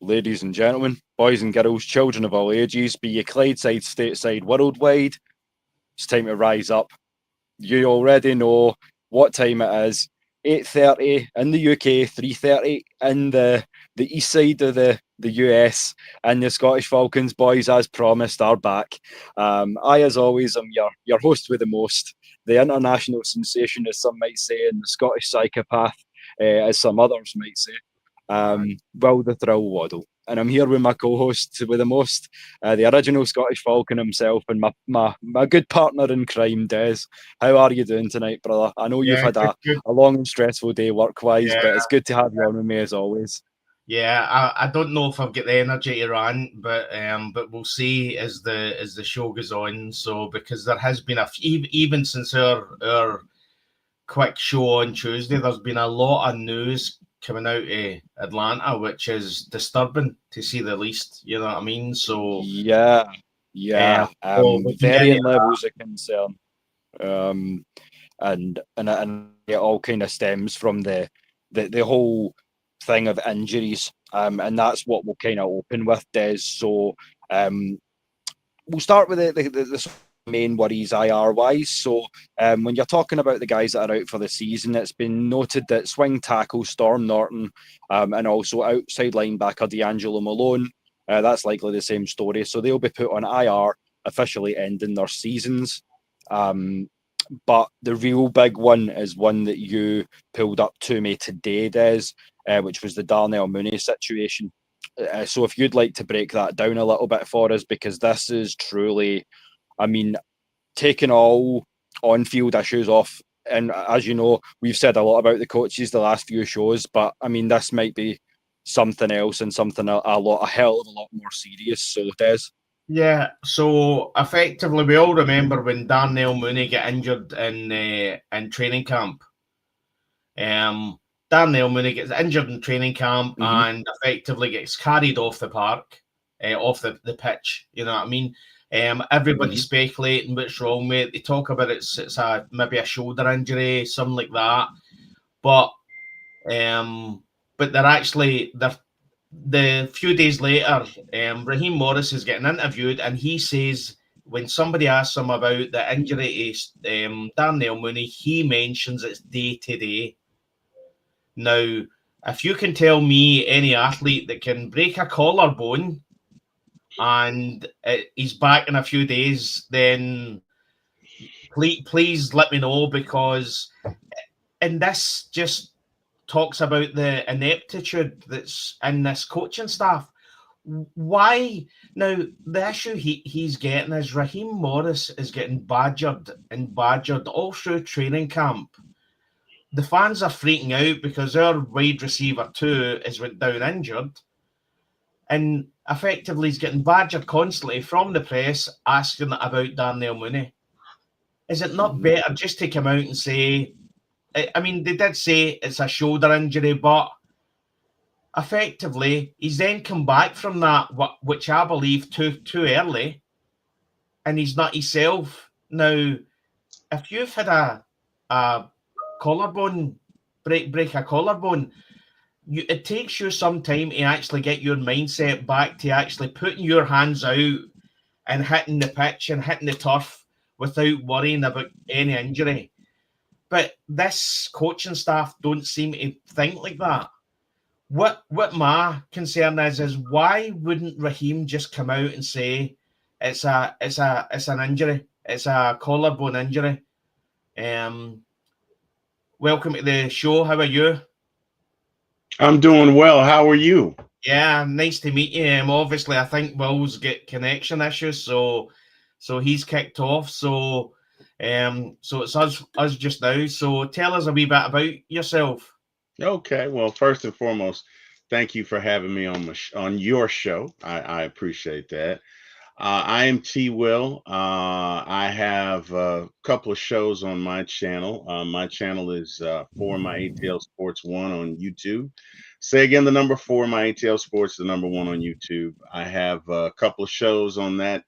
Ladies and gentlemen, boys and girls, children of all ages, be you Clydeside, Stateside, worldwide, it's time to rise up. You already know what time it is. 8:30 in the UK, 3:30 in the east side of the US, and the Scottish Falcons boys, as promised, are back. I, as always, am your host with the most, the international sensation, as some might say, and the Scottish psychopath, as some others might say. Will the Thrill Waddell. And I'm here with my co-host with the most, the original Scottish Falcon himself, and my good partner in crime, Des. How are you doing tonight, brother? I know you've Yeah, had good, a, good. a long and stressful day work-wise, Yeah, but it's good to have you on with me as always. yeah. I don't know if I've got the energy to rant, but we'll see as the show goes on. So because there has been even since our quick show on Tuesday, there's been a lot of news coming out of Atlanta, which is disturbing to see the least. You know what I mean? So Yeah, yeah. we can get Varying into levels of concern. Um, and it all kind of stems from the whole thing of injuries. And that's what we'll kind of open with, Des. So we'll start with the main worries IR wise. So when you're talking about the guys that are out for the season, it's been noted that swing tackle Storm Norton and also outside linebacker D'Angelo Malone, that's likely the same story. So they'll be put on IR, officially ending their seasons. Um, but the real big one is one that you pulled up to me today, Des, which was the Darnell Mooney situation. So if you'd like to break that down a little bit for us, because this is truly, I mean, taking all on-field issues off. And as you know, we've said a lot about the coaches the last few shows, but I mean, this might be something else and something a hell of a lot more serious. So, Des. Yeah, so effectively, we all remember when Darnell Mooney got injured in training camp. Darnell Mooney gets injured in training camp Mm-hmm. and effectively gets carried off the park, off the pitch. You know what I mean? Everybody's Mm-hmm. speculating what's wrong with it. They talk about it's a maybe a shoulder injury, something like that. But um, but they're the few days later, Raheem Morris is getting interviewed, and he says when somebody asks him about the injury to Darnell Mooney, he mentions it's day to day. Now, if you can tell me any athlete that can break a collarbone and he's back in a few days, then please let me know, because and this just talks about the ineptitude that's in this coaching staff. Why now? The issue he's getting is Raheem Morris is getting badgered and badgered all through training camp. The fans are freaking out because our wide receiver two is went down injured, and effectively he's getting badgered constantly from the press asking about Darnell Mooney. Is it not Mm-hmm. better just to come out and say? I mean, they did say it's a shoulder injury, but effectively he's then come back from that, which I believe too early, and he's not himself. Now, if you've had a collarbone break a collarbone, it takes you some time to actually get your mindset back to actually putting your hands out and hitting the pitch and hitting the turf without worrying about any injury. But this coaching staff don't seem to think like that. What my concern is why wouldn't Raheem just come out and say it's an injury, it's a collarbone injury. Um, Welcome to the show. How are you? I'm doing well. How are you? Yeah, nice to meet you. Obviously, I think Will's got connection issues, so he's kicked off. So it's us just now. So tell us a wee bit about yourself. Okay. Well, first and foremost, thank you for having me on on your show. I appreciate that. I am T. Will. I have a couple of shows on my channel. My channel is For My ATL Sports One on YouTube. Say again the number four, My ATL Sports, the number one on YouTube. I have a couple of shows on that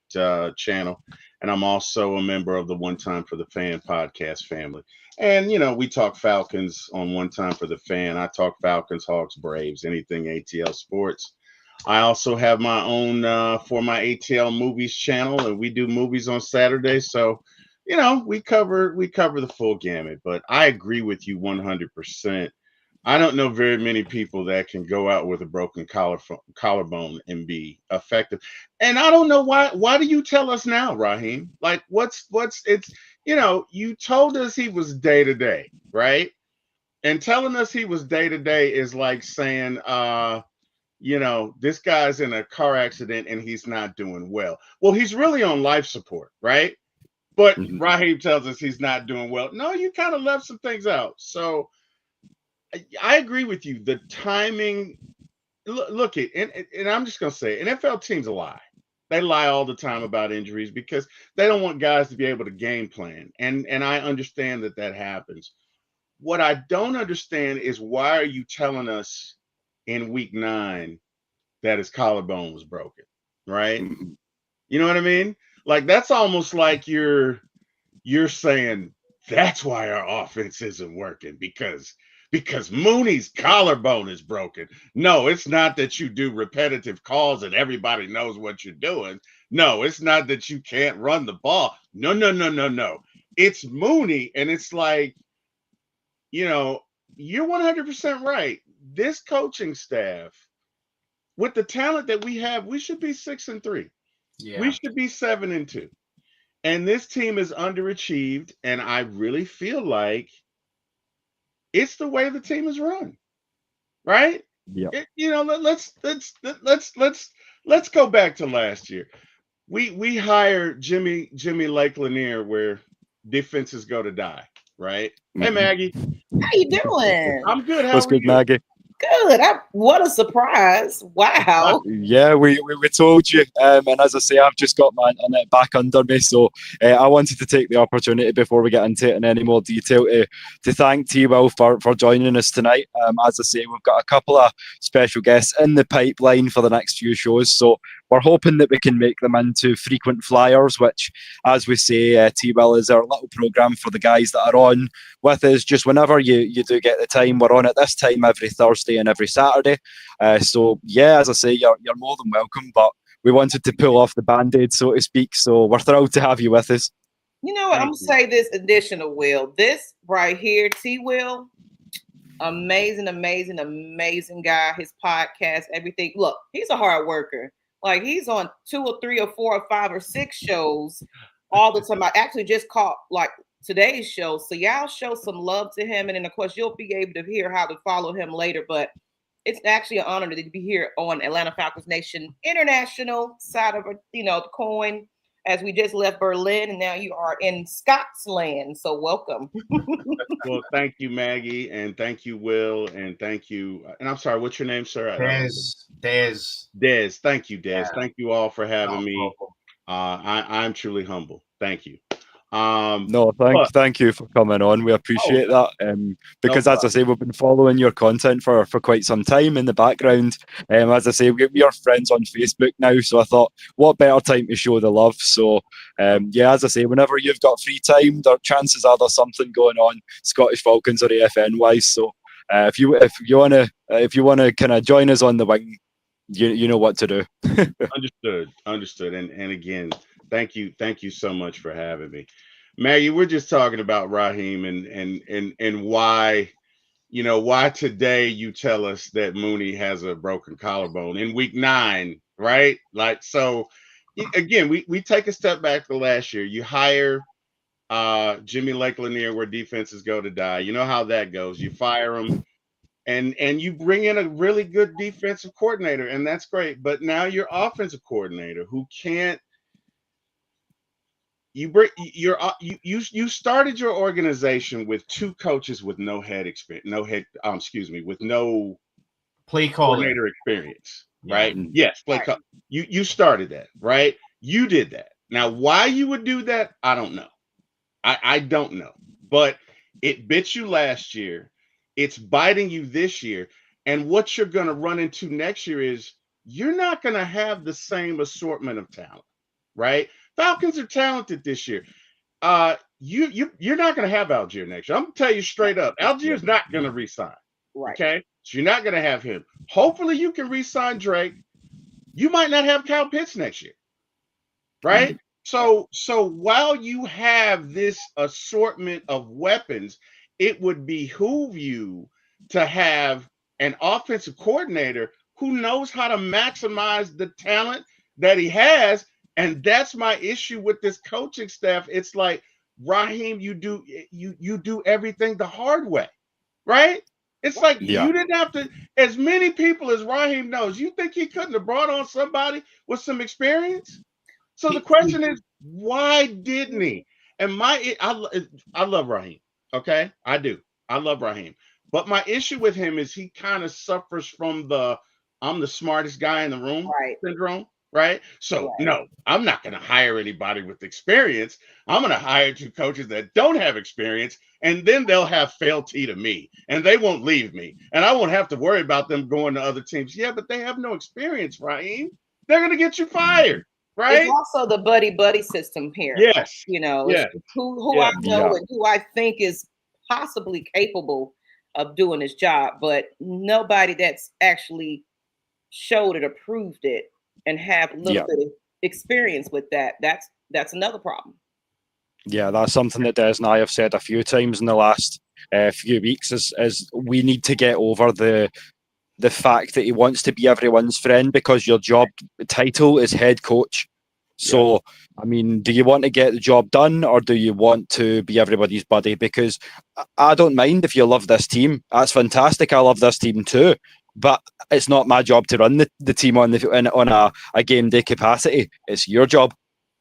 channel, and I'm also a member of the One Time for the Fan podcast family. And we talk Falcons on One Time for the Fan. I talk Falcons, Hawks, Braves, anything ATL Sports. I also have my own for my ATL movies channel, and we do movies on Saturdays. So, we cover the full gamut. But I agree with you 100%. I don't know very many people that can go out with a broken collarbone and be effective. And I don't know why. Why do you tell us now, Raheem? Like, what's it's you told us he was day to day, right? And telling us he was day to day is like saying, this guy's in a car accident and he's not doing well. Well, he's really on life support, right? But Raheem tells us he's not doing well. No, you kind of left some things out. So I agree with you. The timing, look it, and I'm just gonna say, NFL teams lie. They lie all the time about injuries because they don't want guys to be able to game plan, and I understand that happens. What I don't understand is why are you telling us in week 9 that his collarbone was broken, right? You know what I mean? Like that's almost like you're saying that's why our offense isn't working because Mooney's collarbone is broken. No, it's not that you do repetitive calls and everybody knows what you're doing. No, it's not that you can't run the ball. No. It's Mooney, and it's like, you're 100% right. This coaching staff, with the talent that we have, we should be 6-3. Yeah. We should be 7-2. And this team is underachieved, and I really feel like it's the way the team is run, right? Yeah. Let's go back to last year. We hired Jimmy Lake Lanier where defenses go to die, right? Hey Maggie, how you doing? I'm good. How That's are good, you? Maggie. Good. What a surprise! Wow. Yeah, we told you, and as I say, I've just got my internet back under me, so I wanted to take the opportunity before we get into it in any more detail to thank T-Will for joining us tonight. As I say, we've got a couple of special guests in the pipeline for the next few shows, so we're hoping that we can make them into frequent flyers, which, as we say, T-Will is our little program for the guys that are on with us. Just whenever you do get the time, we're on at this time every Thursday and every Saturday. So yeah, as I say, you're more than welcome, but we wanted to pull off the band-aid, so to speak, so we're thrilled to have you with us. You know what, I'm gonna say this additional Will. This right here, T-Will, amazing guy. His podcast, everything. Look, he's a hard worker. Like he's on 2 or 3 or 4 or 5 or 6 shows all the time. I actually just caught like today's show. So y'all show some love to him. And then of course you'll be able to hear how to follow him later. But it's actually an honor to be here on Atlanta Falcons Nation International side of the coin, as we just left Berlin and now you are in Scotsland. So welcome. Well, thank you, Maggie, and thank you, Will, and thank you. And I'm sorry, what's your name, sir? Des. Thank you, Des. Yeah. Thank you all for having me. I'm truly humble. Thank you. Thank you for coming on. We appreciate that. Because as I say, we've been following your content for quite some time in the background. As I say, we are friends on Facebook now, so I thought, what better time to show the love? So as I say, whenever you've got free time, the chances are there's something going on Scottish Falcons or AFN wise. So if you wanna kind of join us on the wing, you know what to do. Understood. And again, thank you so much for having me. Maggie, we're just talking about Raheem and why today you tell us that Mooney has a broken collarbone in week 9, right? Like, so again, we take a step back to last year. You hire Jimmy Lake Lanier where defenses go to die. You know how that goes. You fire him and you bring in a really good defensive coordinator, and that's great. But now your offensive coordinator who can't. You started your organization with 2 coaches with no head experience, with no play calling coordinator experience, right? Yes, play call. You started that, right? You did that. Now, why you would do that, I don't know. I don't know, but it bit you last year. It's biting you this year, and what you're going to run into next year is you're not going to have the same assortment of talent, right? Falcons are talented this year. You're not going to have Algier next year. I'm going to tell you straight up. Algier's not going to re-sign. Right. Okay? So you're not going to have him. Hopefully you can re-sign Drake. you might not have Kyle Pitts next year, right? So while you have this assortment of weapons, it would behoove you to have an offensive coordinator who knows how to maximize the talent that he has. And that's my issue with this coaching staff. It's like, Raheem, you do everything the hard way, right? It's like you didn't have to, as many people as Raheem knows, you think he couldn't have brought on somebody with some experience? So the question is, why didn't he? And I love Raheem. Okay, I do. I love Raheem. But my issue with him is he kind of suffers from the I'm the smartest guy in the room syndrome, right? So no, I'm not going to hire anybody with experience. I'm going to hire 2 coaches that don't have experience, and then they'll have fealty to me, and they won't leave me, and I won't have to worry about them going to other teams. Yeah, but they have no experience, Raheem. They're going to get you fired. Right. It's also the buddy system here. Yes. You know, it's who I know and who I think is possibly capable of doing this job, but nobody that's actually showed it or proved it and have a little bit of experience with that. That's another problem. Yeah, that's something that Des and I have said a few times in the last few weeks is we need to get over the fact that he wants to be everyone's friend, because your job title is head coach. So, I mean, do you want to get the job done, or do you want to be everybody's buddy? Because I don't mind if you love this team. That's fantastic. I love this team too. But it's not my job to run the team on a game day capacity. It's your job.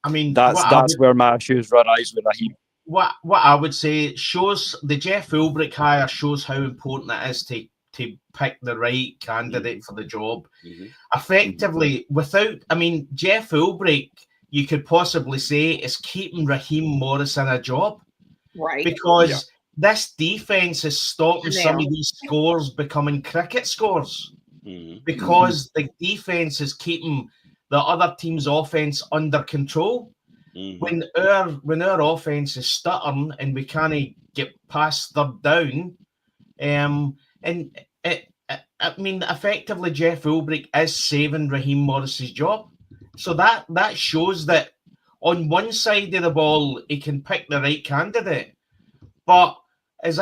I mean, that's where my issues arise with Raheem. What I would say shows the Jeff Ulbrich hire shows how important it is to pick the right candidate for the job. Effectively, Jeff Ulbrich, you could possibly say, is keeping Raheem Morris in a job. Right. Because this defense is stopping some of these scores becoming cricket scores. Because the defense is keeping the other team's offense under control. When our offense is stuttering and we can't get past third down, effectively, Jeff Ulbrich is saving Raheem Morris's job. So that shows that on one side of the ball, he can pick the right candidate. But as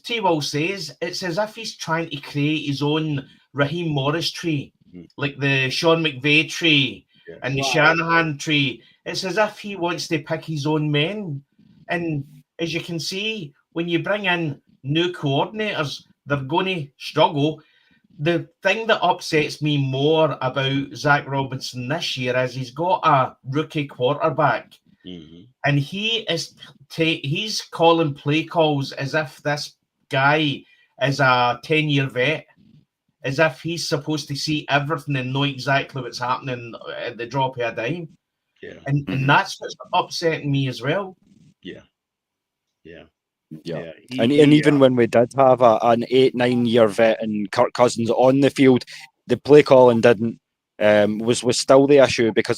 T-Will says, it's as if he's trying to create his own Raheem Morris tree, like the Sean McVay tree and the Shanahan tree. It's as if he wants to pick his own men. And as you can see, when you bring in new coordinators, they're going to struggle. The thing that upsets me more about Zach Robinson this year is he's got a rookie quarterback, and he's calling play calls as if this guy is a 10-year vet, as if he's supposed to see everything and know exactly what's happening at the drop of a dime. And that's what's upsetting me as well. And even when we did have an 8-9 year vet and Kirk Cousins on the field, the play calling didn't was still the issue, because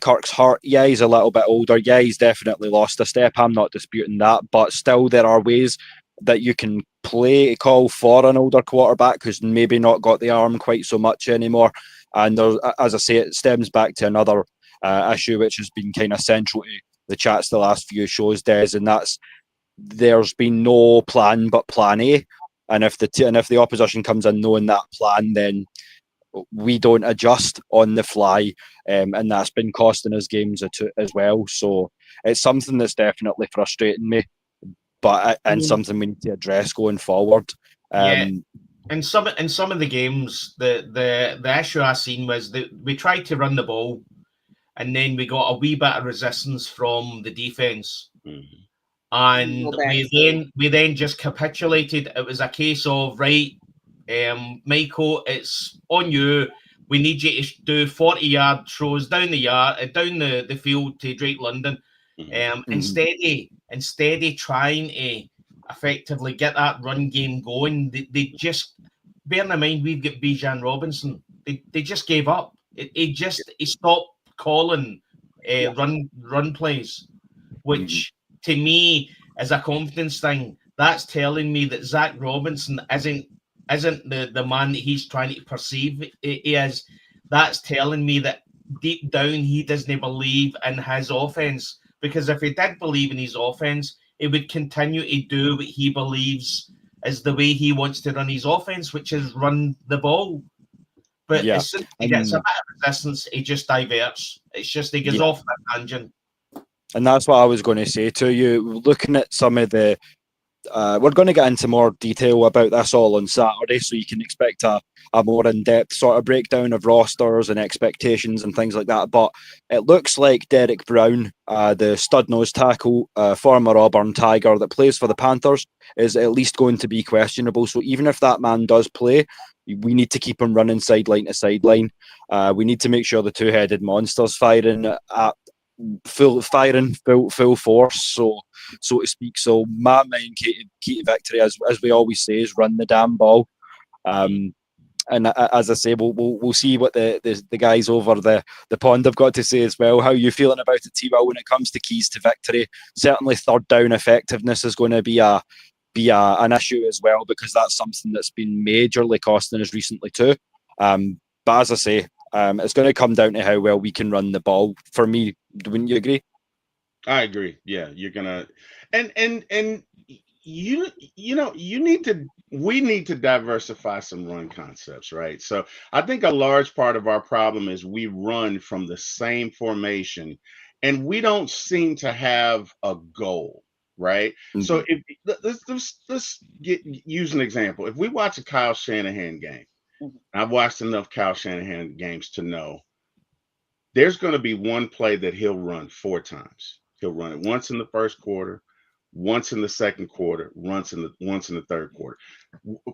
Kirk's hurt, he's a little bit older, he's definitely lost a step, I'm not disputing that, but still there are ways that you can call for an older quarterback who's maybe not got the arm quite so much anymore. And there, as I say, it stems back to another issue which has been kind of central to the chats the last few shows, Des, and that's there's been no plan but plan A, and if the opposition comes in knowing that plan, then we don't adjust on the fly, and that's been costing us games as well. So it's something that's definitely frustrating me, but something we need to address going forward. In some of the games, the issue I seen was that we tried to run the ball, and then we got a wee bit of resistance from the defense. And we then just capitulated. It was a case of, right, Michael, it's on you. We need you to do 40-yard throws down the field to Drake London. Instead of trying to effectively get that run game going, they just, bearing in mind we've got Bijan Robinson, they just gave up. He stopped calling run plays, which to me is a confidence thing. That's telling me that Zach Robinson isn't isn't the man that he's trying to perceive he is, that's telling me that deep down he doesn't believe in his offense. Because if he did believe in his offense, he would continue to do what he believes is the way he wants to run his offense, which is run the ball. But as soon as he gets a bit of resistance, he just diverts. It's just he goes off that tangent. And that's what I was going to say to you. Looking at some of the we're going to get into more detail about this all on Saturday, so you can expect a more in-depth sort of breakdown of rosters and expectations and things like that. But it looks like Derek Brown, the stud-nose tackle, former Auburn Tiger that plays for the Panthers, is at least going to be questionable. So even if that man does play, we need to keep him running sideline to sideline. We need to make sure the two-headed monster's firing at full force, so to speak. So my main key to victory, as we always say, is run the damn ball. And as I say, we'll see what the guys over the pond have got to say as well. How are you feeling about it, T-Will, when it comes to keys to victory? Certainly third down effectiveness is going to be an issue as well, because that's something that's been majorly costing us recently too. But as I say, it's going to come down to how well we can run the ball. For me, wouldn't you agree? I agree. Yeah, you're gonna, and we need to diversify some run concepts, right? So I think a large part of our problem is we run from the same formation, and we don't seem to have a goal, right? Mm-hmm. So if let's use an example. If we watch a Kyle Shanahan game. I've watched enough Kyle Shanahan games to know there's going to be one play that he'll run 4 times. He'll run it once in the first quarter, once in the second quarter, once in the third quarter.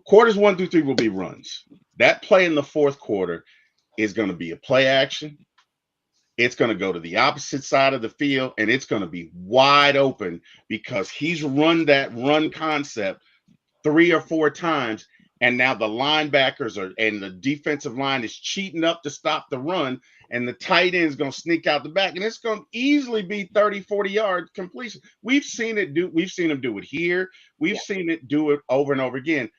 Quarters 1 through 3 will be runs. That play in the fourth quarter is going to be a play action. It's going to go to the opposite side of the field, and it's going to be wide open because he's run that run concept 3 or 4 times. And now the linebackers and the defensive line is cheating up to stop the run, and the tight end is going to sneak out the back, and it's going to easily be 30, 40-yard completion. We've seen him do it here. We've seen it do it over and over again.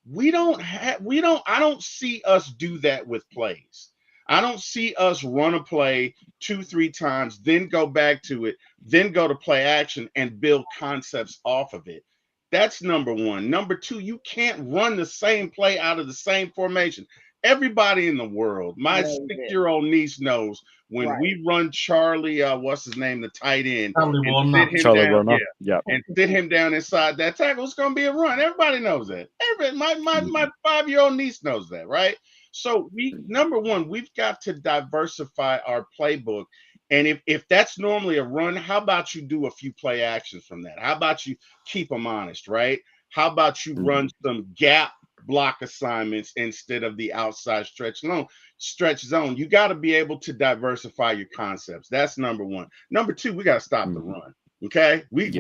I don't see us do that with plays. I don't see us run a play 2-3 times, then go back to it, then go to play action and build concepts off of it. That's number one. Number 2, you can't run the same play out of the same formation. Everybody in the world, my 6-year-old niece knows when we run Charlie, what's his name, the tight end, and sit him down inside that tackle, it's going to be a run. Everybody knows that. My 5-year-old niece knows that, right? So number one, we've got to diversify our playbook. And if that's normally a run, how about you do a few play actions from that? How about you keep them honest, right? How about you run some gap block assignments instead of the outside stretch zone? You got to be able to diversify your concepts. That's number 1. Number 2, we got to stop the run. Okay, we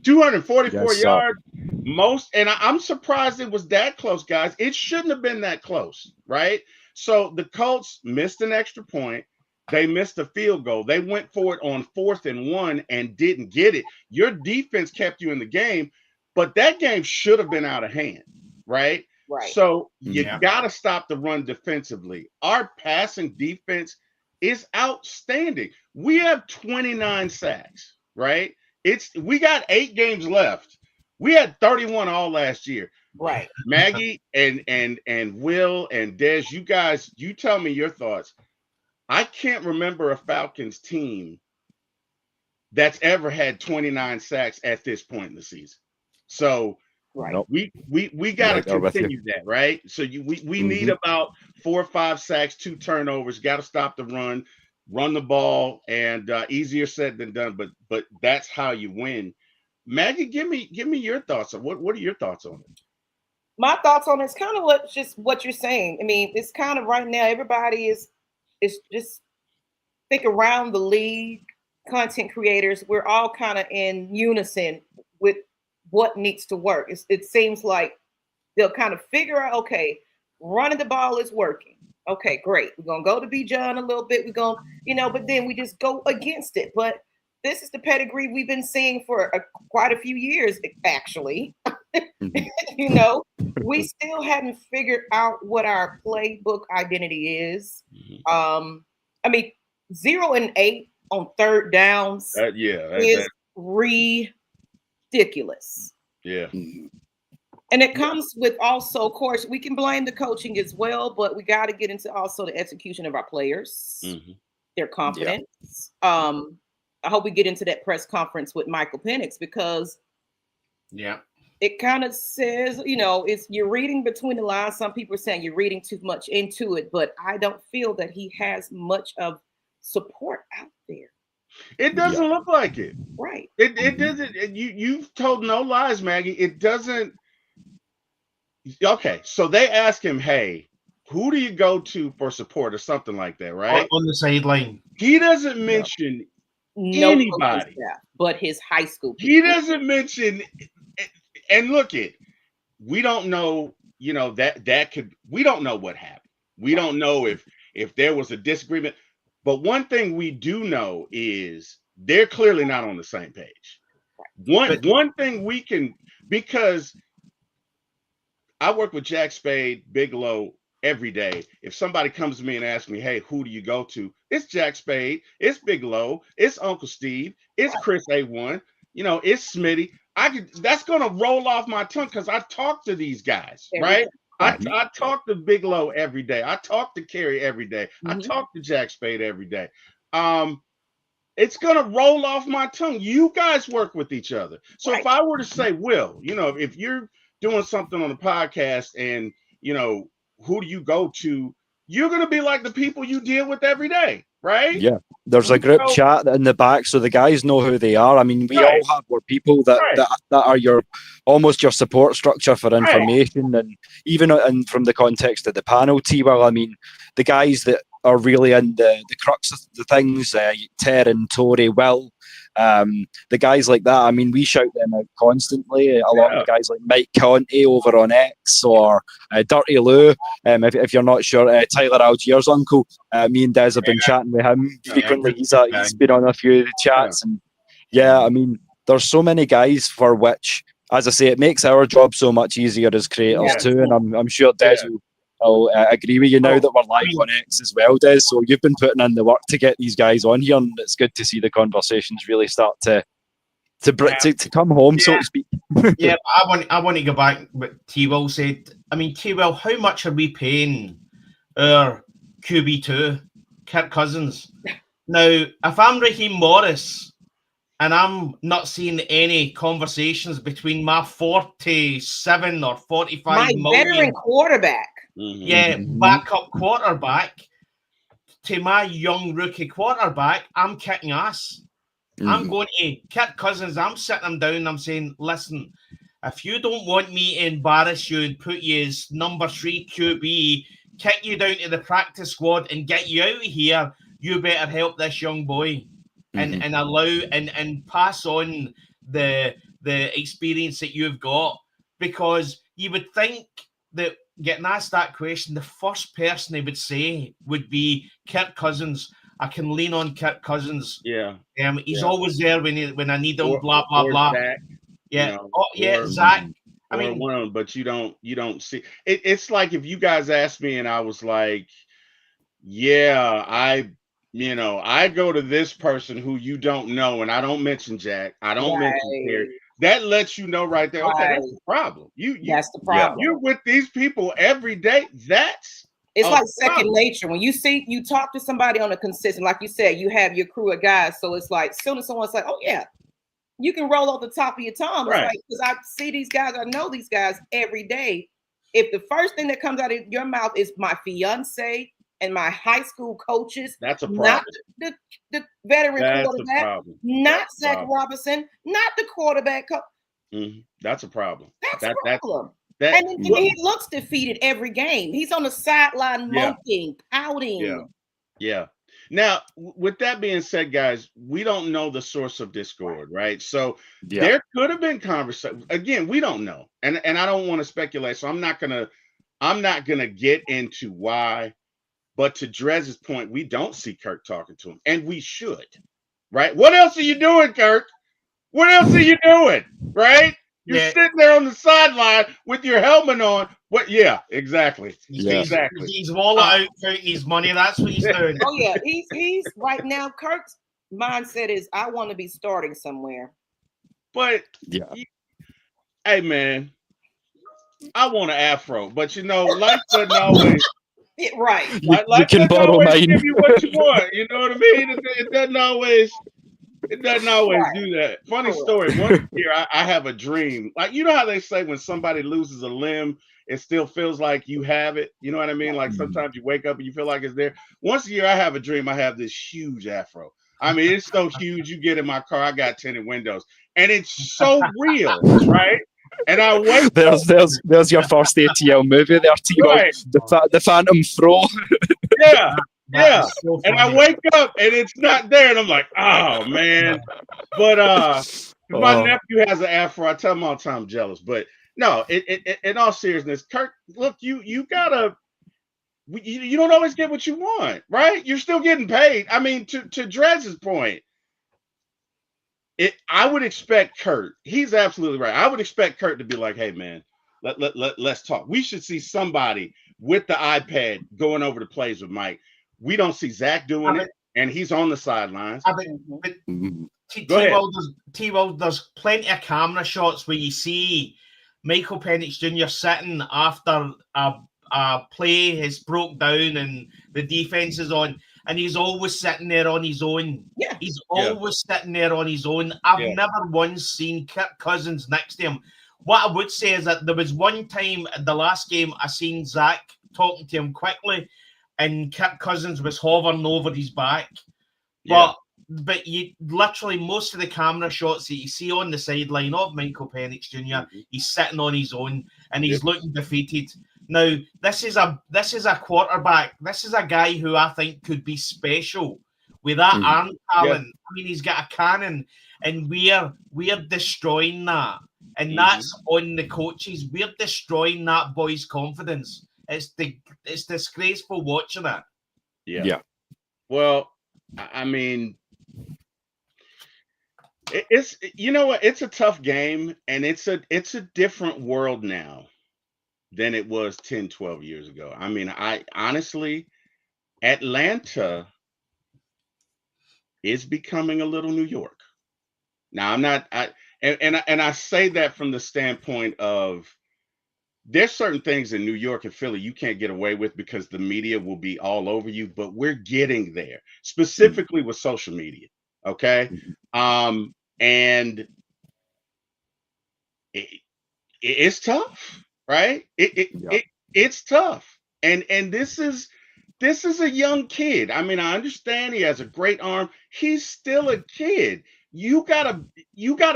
244 yards most, and I'm surprised it was that close, guys. It shouldn't have been that close, right? So the Colts missed an extra point. They missed a field goal. They went for it on 4th and 1 and didn't get it. Your defense kept you in the game, but that game should have been out of hand, right? Right. So you got to stop the run defensively. Our passing defense is outstanding. We have 29 sacks, right? We got 8 games left. We had 31 all last year. Right. Maggie and Will and Des, you tell me your thoughts. I can't remember a Falcons team that's ever had 29 sacks at this point in the season. So we got to continue that, right? So we need about 4 or 5 sacks, 2 turnovers. Got to stop the run the ball, and easier said than done. But that's how you win. Maggie, give me your thoughts on what are your thoughts on it? My thoughts on it's kind of what you're saying. I mean, it's kind of right now everybody is just think around the league, content creators, we're all kind of in unison with what needs to work. It seems like they'll kind of figure out, okay, running the ball is working. Okay, great. We're going to go to B. John a little bit. We're going to, but then we just go against it. But this is the pedigree we've been seeing for quite a few years, actually. You know, we still haven't figured out what our playbook identity is. I mean, 0 and 8 on third downs is ridiculous. Yeah. And it comes with also, of course, we can blame the coaching as well, but we got to get into also the execution of our players, their confidence. I hope we get into that press conference with Michael Penix because it kind of says, you know, it's you're reading between the lines. Some people are saying you're reading too much into it, but I don't feel that he has much of support out there. It doesn't look like it. Right. It doesn't. You've told no lies, Maggie. It doesn't. Okay, so they ask him, hey, who do you go to for support or something like that, right? On the sideline. He doesn't mention anybody. But his high school people. He doesn't mention, and look we don't know, you know, that could, we don't know what happened. We don't know if there was a disagreement. But one thing we do know is they're clearly not on the same page. One thing we can, because I work with Jack Spade, Bigelow every day. If somebody comes to me and asks me, hey, who do you go to? It's Jack Spade, it's Bigelow, it's Uncle Steve, it's Chris A1, you know, it's Smitty. That's gonna roll off my tongue because I talk to these guys, right? I talk to Bigelow every day. I talk to Kerry every day. I talk to Jack Spade every day. It's gonna roll off my tongue. You guys work with each other. So if I were to say, Will, you know, if you're doing something on the podcast and, you know, who do you go to? You're going to be like the people you deal with every day, right? Yeah. There's a group chat in the back, so the guys know who they are. I mean, we all have our people that are almost your support structure for information, and even from the context of the panel, T-Will, I mean, the guys that are really in the crux of the things, Ter and Tory, Will, the guys like that. I mean, we shout them out constantly, along with guys like Mike Conte over on X, or Dirty Lou, if you're not sure, Tyler Algier's uncle. Me and Des have been chatting with him frequently. He's been on a few of the chats, and I mean, there's so many guys for which, as I say, it makes our job so much easier as creators too, and I'm sure Des will agree with you now that we're live on X as well, Des. So you've been putting in the work to get these guys on here, and it's good to see the conversations really start to come home, so to speak. I want to go back what T-Will said. I mean, T-Will, how much are we paying our QB2, Kirk Cousins? Now, if I'm Raheem Morris and I'm not seeing any conversations between my 47 or 45 veteran quarterback, backup quarterback, to my young rookie quarterback, I'm kicking ass. I'm going to Kirk Cousins. I'm sitting him down. I'm saying, listen, if you don't want me to embarrass you and put you as number 3 QB, kick you down to the practice squad and get you out of here, you better help this young boy and allow and pass on the experience that you've got, because you would think that getting asked that question, the first person they would say would be Kirk Cousins. I can lean on Kirk Cousins. He's always there when I need him. Blah blah blah. Zach, Zach. I mean, one of them, but you don't see it. It's like if you guys asked me and I was like, I go to this person who you don't know, and I don't mention Jack. I don't mention Terry. That lets you know right there. Okay, that's the problem. That's the problem. You're with these people every day. It's like second nature. When you talk to somebody on a consistent, like you said, you have your crew of guys. So it's like, as soon as someone's like, oh yeah, you can roll off the top of your tongue. It's like, because I see these guys, I know these guys every day. If the first thing that comes out of your mouth is my fiance and my high school coaches, that's a problem. Not the veteran quarterback, not Zach Robinson, not the quarterback. That's a problem. That's a problem. And he looks defeated every game. He's on the sideline moping, pouting. Yeah. Now, with that being said, guys, we don't know the source of discord, right? So there could have been conversation. Again, we don't know, and I don't want to speculate. So I'm not gonna get into why. But to Drez's point, we don't see Kirk talking to him, and we should, right? What else are you doing, Kirk? What else are you doing, right? You're sitting there on the sideline with your helmet on. What? Yeah, exactly. Exactly. He's wallet out counting his money. That's what he's doing. Oh yeah, he's right now. Kirk's mindset is, I want to be starting somewhere. But hey man, I want an afro, but life doesn't always. Right. Life can doesn't borrow always mine. give you what you want. You know what I mean? It doesn't always. It doesn't always do that. Funny story. One year, I have a dream. Like, you know how they say when somebody loses a limb, it still feels like you have it. You know what I mean? Like sometimes you wake up and you feel like it's there. Once a year, I have a dream. I have this huge afro. I mean, it's so huge. You get in my car, I got tinted windows, and it's so real, right? And I wake there's your first ATL movie there, T-Will. Right. The Phantom Throw. Yeah. So and I wake up and it's not there, and I'm like, oh man. But my nephew has an afro. I tell him all the time I'm jealous. But no, in all seriousness, Kirk, look, you gotta. You don't always get what you want, right? You're still getting paid. I mean, to Drez's point, I would expect Kurt. He's absolutely right. I would expect Kurt to be like, hey man, let's talk. We should see somebody with the iPad going over the plays with Mike. We don't see Zach doing it, and he's on the sidelines. T-Will, there's plenty of camera shots where you see Michael Penix Jr. sitting after a play has broke down and the defense is on, and he's always sitting there on his own. Yeah. He's always sitting there on his own. I've never once seen Kirk Cousins next to him. What I would say is that there was one time in the last game I seen Zach talking to him quickly, and Kirk Cousins was hovering over his back. But you literally, most of the camera shots that you see on the sideline of Michael Penix Jr., he's sitting on his own and he's looking defeated. Now, this is a quarterback. This is a guy who I think could be special with that arm talent. I mean, he's got a cannon, and we're destroying that. And that's on the coaches. We're destroying that boy's confidence. It's disgraceful watching it. Yeah. Well, I mean, it's it's a tough game, and it's a different world now than it was 10, 12 years ago. I mean, I honestly, Atlanta is becoming a little New York. Now, I say that from the standpoint of there's certain things in New York and Philly you can't get away with because the media will be all over you, but we're getting there, specifically with social media. Okay. And it's tough, right? It's tough. And this is a young kid. I mean, I understand he has a great arm. He's still a kid. You gotta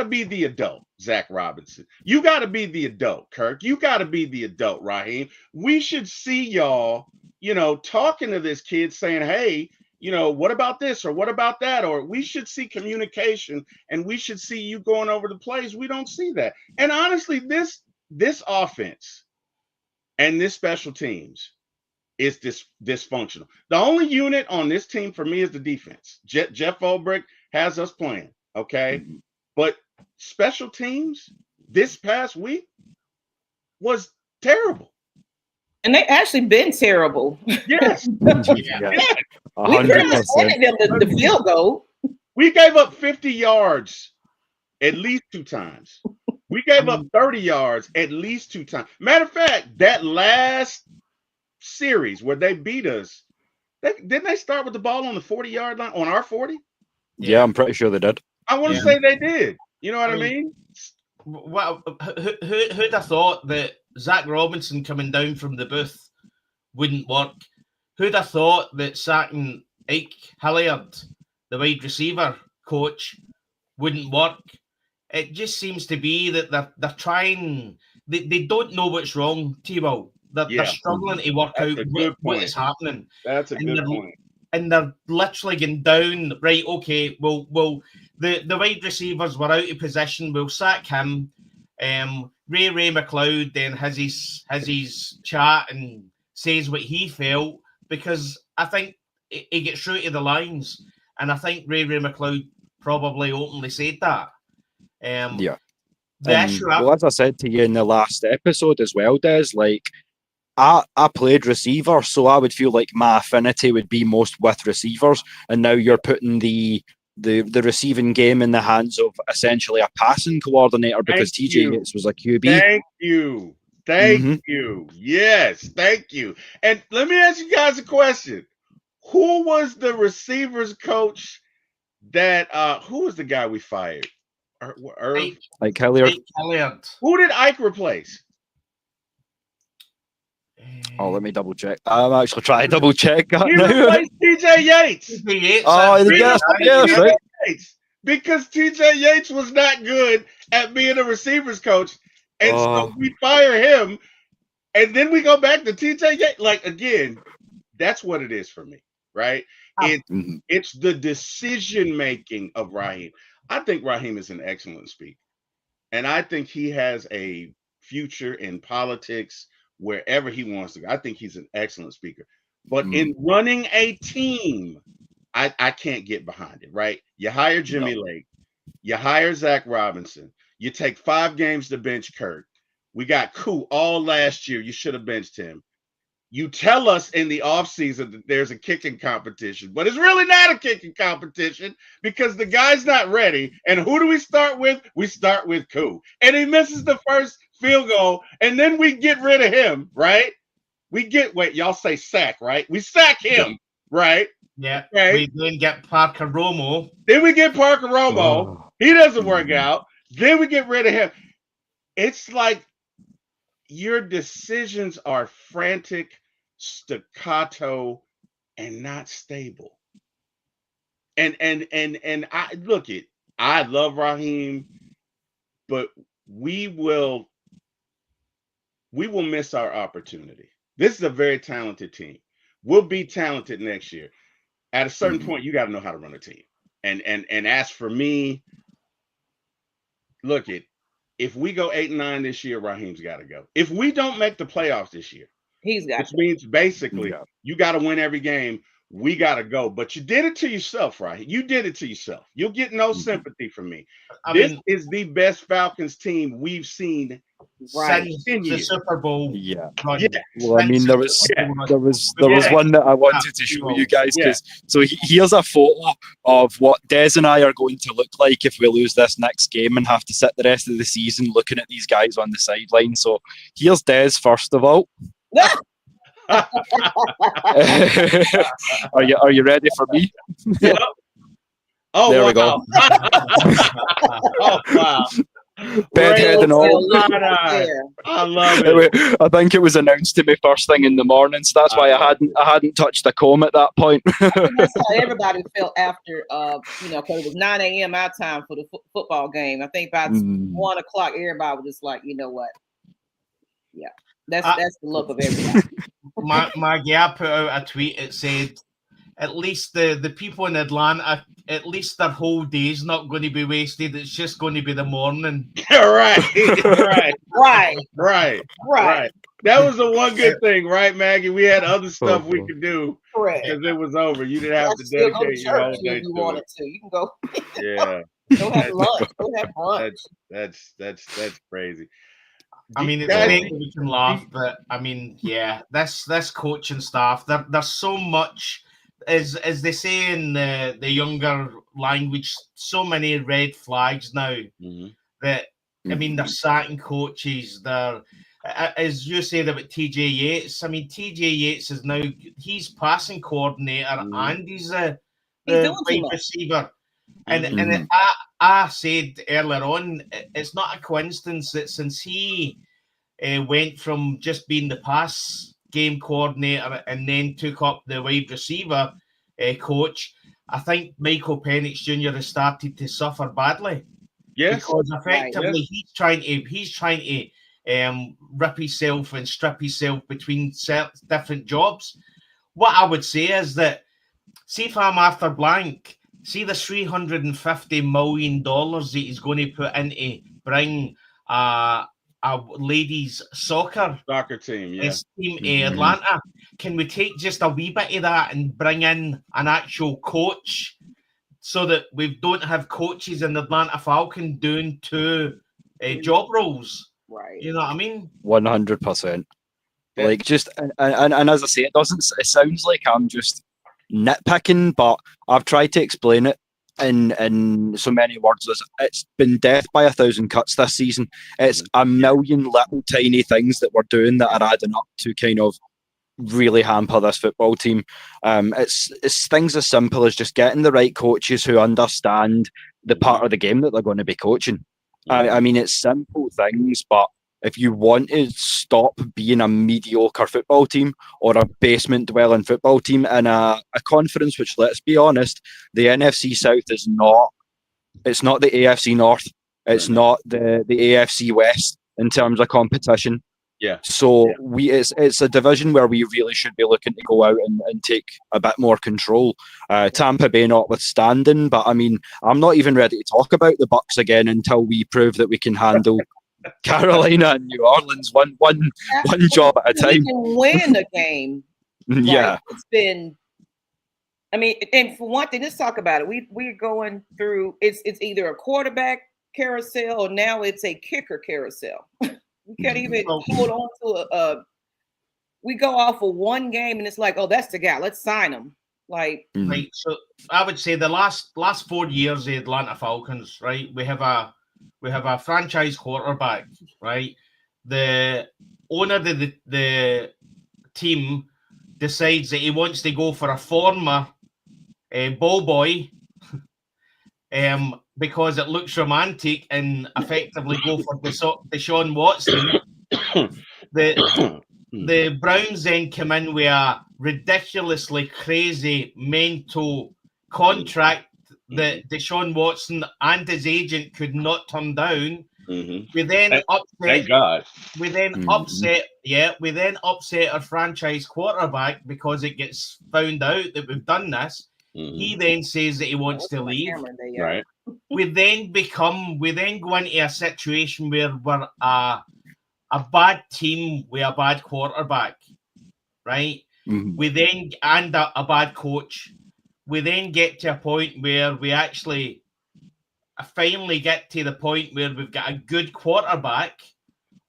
be the adult, Zach Robinson. You gotta be the adult, Kirk. You gotta be the adult, Raheem. We should see y'all, talking to this kid saying, hey, what about this or what about that? Or we should see communication, and we should see you going over the plays. We don't see that. And honestly, this offense and this special teams is dysfunctional. The only unit on this team for me is the defense. Jeff Ulbrich has us playing, okay? But special teams this past week was terrible. And they actually been terrible. Yes. We pretty much wanted them the field goal. We gave up 50 yards at least 2 times. We gave up 30 yards at least 2 times. Matter of fact, that last series where they beat us, didn't they start with the ball on the 40-yard line, on our 40? Yeah, I'm pretty sure they did. I want to say they did. You know what I mean? Well, who'd have thought that Zach Robinson coming down from the booth wouldn't work? Who'd have thought that sacking Ike Hilliard, the wide receiver coach, wouldn't work? It just seems to be that they're trying. They don't know what's wrong, T-Will. They're struggling to work out what is happening. That's a good point. And they're literally going down, right, okay, well, the wide receivers were out of position. We'll sack him. Ray McLeod then has his chat and says what he felt, because I think he gets through to the lines. And I think Ray McLeod probably openly said that. Well, as I said to you in the last episode as well, Des, like I played receiver, so I would feel like my affinity would be most with receivers, and now you're putting the receiving game in the hands of essentially a passing coordinator because TJ Yates was a QB. Thank you. Thank you. Yes, thank you. And let me ask you guys a question. Who was the receivers coach that who was the guy we fired? Like Hilliard. Who did Ike replace? Oh, let me double check. I'm actually trying to double check that He now. replaced TJ Yates. Oh, yes, right. Yates, because TJ Yates was not good at being a receivers coach. And so we fire him. And then we go back to TJ Yates. Like, again, that's what it is for me, right? It's the decision making of Raheem. I think Raheem is an excellent speaker. And I think he has a future in politics wherever he wants to go. I think he's an excellent speaker. But in running a team, I can't get behind it, right? You hire Jimmy Lake. You hire Zach Robinson. You take 5 games to bench Kirk. We got Koo all last year. You should have benched him. You tell us in the offseason that there's a kicking competition, but it's really not a kicking competition because the guy's not ready. And who do we start with? We start with Koo. And he misses the first field goal, and then we get rid of him, right? Y'all say sack, right? We sack him, right? Yeah. Okay. We then get Parker Romo. Then we get Parker Romo. He doesn't work out. Then we get rid of him. It's like your decisions are frantic, staccato, and not stable. And I look it. I love Raheem, but we will miss our opportunity. This is a very talented team. We'll be talented next year. At a certain point, you got to know how to run a team. And as for me, look it. If we go 8-9 this year, Raheem's got to go. If we don't make the playoffs this year, which means basically you got to win every game. We got to go. But you did it to yourself, right? You did it to yourself. You'll get no sympathy from me. This is the best Falcons team we've seen since the Super Bowl. Yeah. Well, I mean, there was one that I wanted to show you guys because here's a photo of what Des and I are going to look like if we lose this next game and have to sit the rest of the season looking at these guys on the sideline. So here's Des first of all. Are you ready for me? Yeah. Oh, there we go. Oh wow. Bedhead and all. I love it. I think it was announced to me first thing in the morning, so that's why I hadn't touched a comb at that point. That's how everybody felt after, because it was 9 a.m. our time for the football game. I think by 1 o'clock, everybody was just like, you know what? Yeah, that's the look of everybody. My guy put out a tweet. It said, at least the people in Atlanta, at least their whole day's not going to be wasted. It's just going to be the morning. Right. Right. That was the one good thing, right, Maggie? We had other stuff we could do because it was over. You didn't have to dedicate your whole day if you wanted to. You can go. Yeah. Go have lunch. Go have brunch. That's crazy. I mean, it's great we can laugh, but I mean, this coaching staff, there's so much, as they say in the younger language, so many red flags now that, I mean, they're sacking coaches. They're, as you said about TJ Yates, I mean, TJ Yates is now, he's passing coordinator and he's the wide receiver. And I said earlier on, it's not a coincidence that since he went from just being the pass game coordinator and then took up the wide receiver coach, I think Michael Penix Jr. has started to suffer badly. Yes, because effectively he's trying to rip himself and strip himself between different jobs. What I would say is that, see if I'm Arthur Blank, see the $350 million that he's going to put into bring a ladies soccer team, in Atlanta. Can we take just a wee bit of that and bring in an actual coach so that we don't have coaches in the Atlanta Falcon doing two job roles. Right. You know what I mean? 100%. Yeah. Like just and as I say, it sounds like I'm just nitpicking, but I've tried to explain it in so many words as it's been death by 1,000 cuts this season. It's a million little tiny things that we're doing that are adding up to kind of really hamper this football team. It's things as simple as just getting the right coaches who understand the part of the game that they're going to be coaching. I mean, it's simple things, but if you want to stop being a mediocre football team or a basement-dwelling football team in a conference, which, let's be honest, the NFC South is not. It's not the AFC North. It's not the AFC West in terms of competition. Yeah. So it's a division where we really should be looking to go out and take a bit more control. Tampa Bay notwithstanding, but I mean, I'm not even ready to talk about the Bucks again until we prove that we can handle Carolina and New Orleans one job at a time. We can win a game. Yeah. Like, it's been. I mean, and for one thing, let's talk about it. We're going through. It's either a quarterback carousel or now it's a kicker carousel. We can't even hold on to a. We go off of one game and it's like, oh, that's the guy. Let's sign him. Like, right. So I would say the last 4 years, the Atlanta Falcons, right? We have a franchise quarterback, right? The owner of the team decides that he wants to go for a former ball boy, because it looks romantic, and effectively go for Deshaun Watson. The Browns then come in with a ridiculously crazy mental contract that Deshaun Watson and his agent could not turn down. We then upset. Thank God. We then upset. Yeah, we then upset our franchise quarterback because it gets found out that we've done this. He then says that he wants to leave. Right. We then go into a situation where we're a bad team with a bad quarterback, right? We then and a bad coach. We then get to a point where we actually finally get to the point where we've got a good quarterback,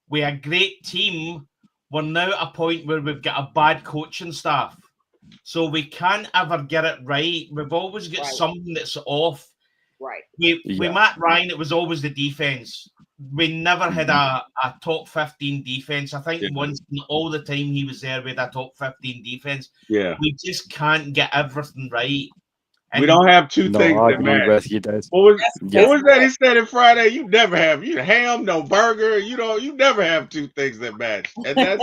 with a great team. We're now at a point where we've got a bad coaching staff. So we can't ever get it right. We've always got something that's off. Right. With Matt Ryan, it was always the defense. We never had a top 15 defense. I think once in all the time he was there, we had a top 15 defense. Yeah. We just can't get everything right. And we don't have two things I that agree matter. with you, Des. What was that he said on Friday? You never have ham, no burger. You never have two things that match. And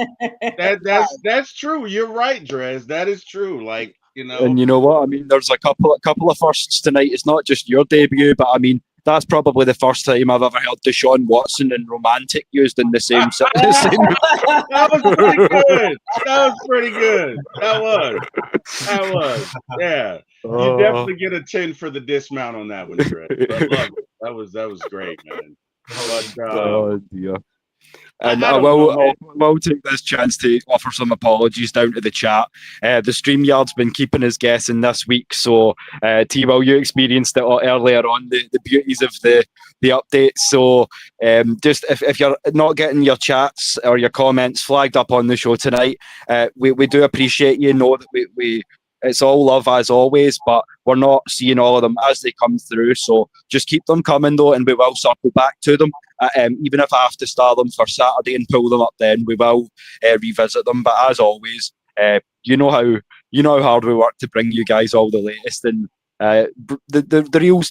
that's true. You're right, Drez. That is true. Like, And you know what? I mean, there's a couple of firsts tonight. It's not just your debut, but I mean, that's probably the first time I've ever heard Deshaun Watson and romantic used in the same sentence. That was pretty good. That was. Yeah. You definitely get a 10 for the dismount on that one, Drez. That was great, man. Oh dear. And I will take this chance to offer some apologies down to the chat. The StreamYard's been keeping us guessing this week, so T-Will, you experienced it earlier on, the beauties of the updates. So just if you're not getting your chats or your comments flagged up on the show tonight, we do appreciate you. Know that we it's all love as always, but we're not seeing all of them as they come through. So just keep them coming though, and we will circle back to them. Even if I have to start them for Saturday and pull them up, then we will revisit them. But as always, you know how hard we work to bring you guys all the latest, and the real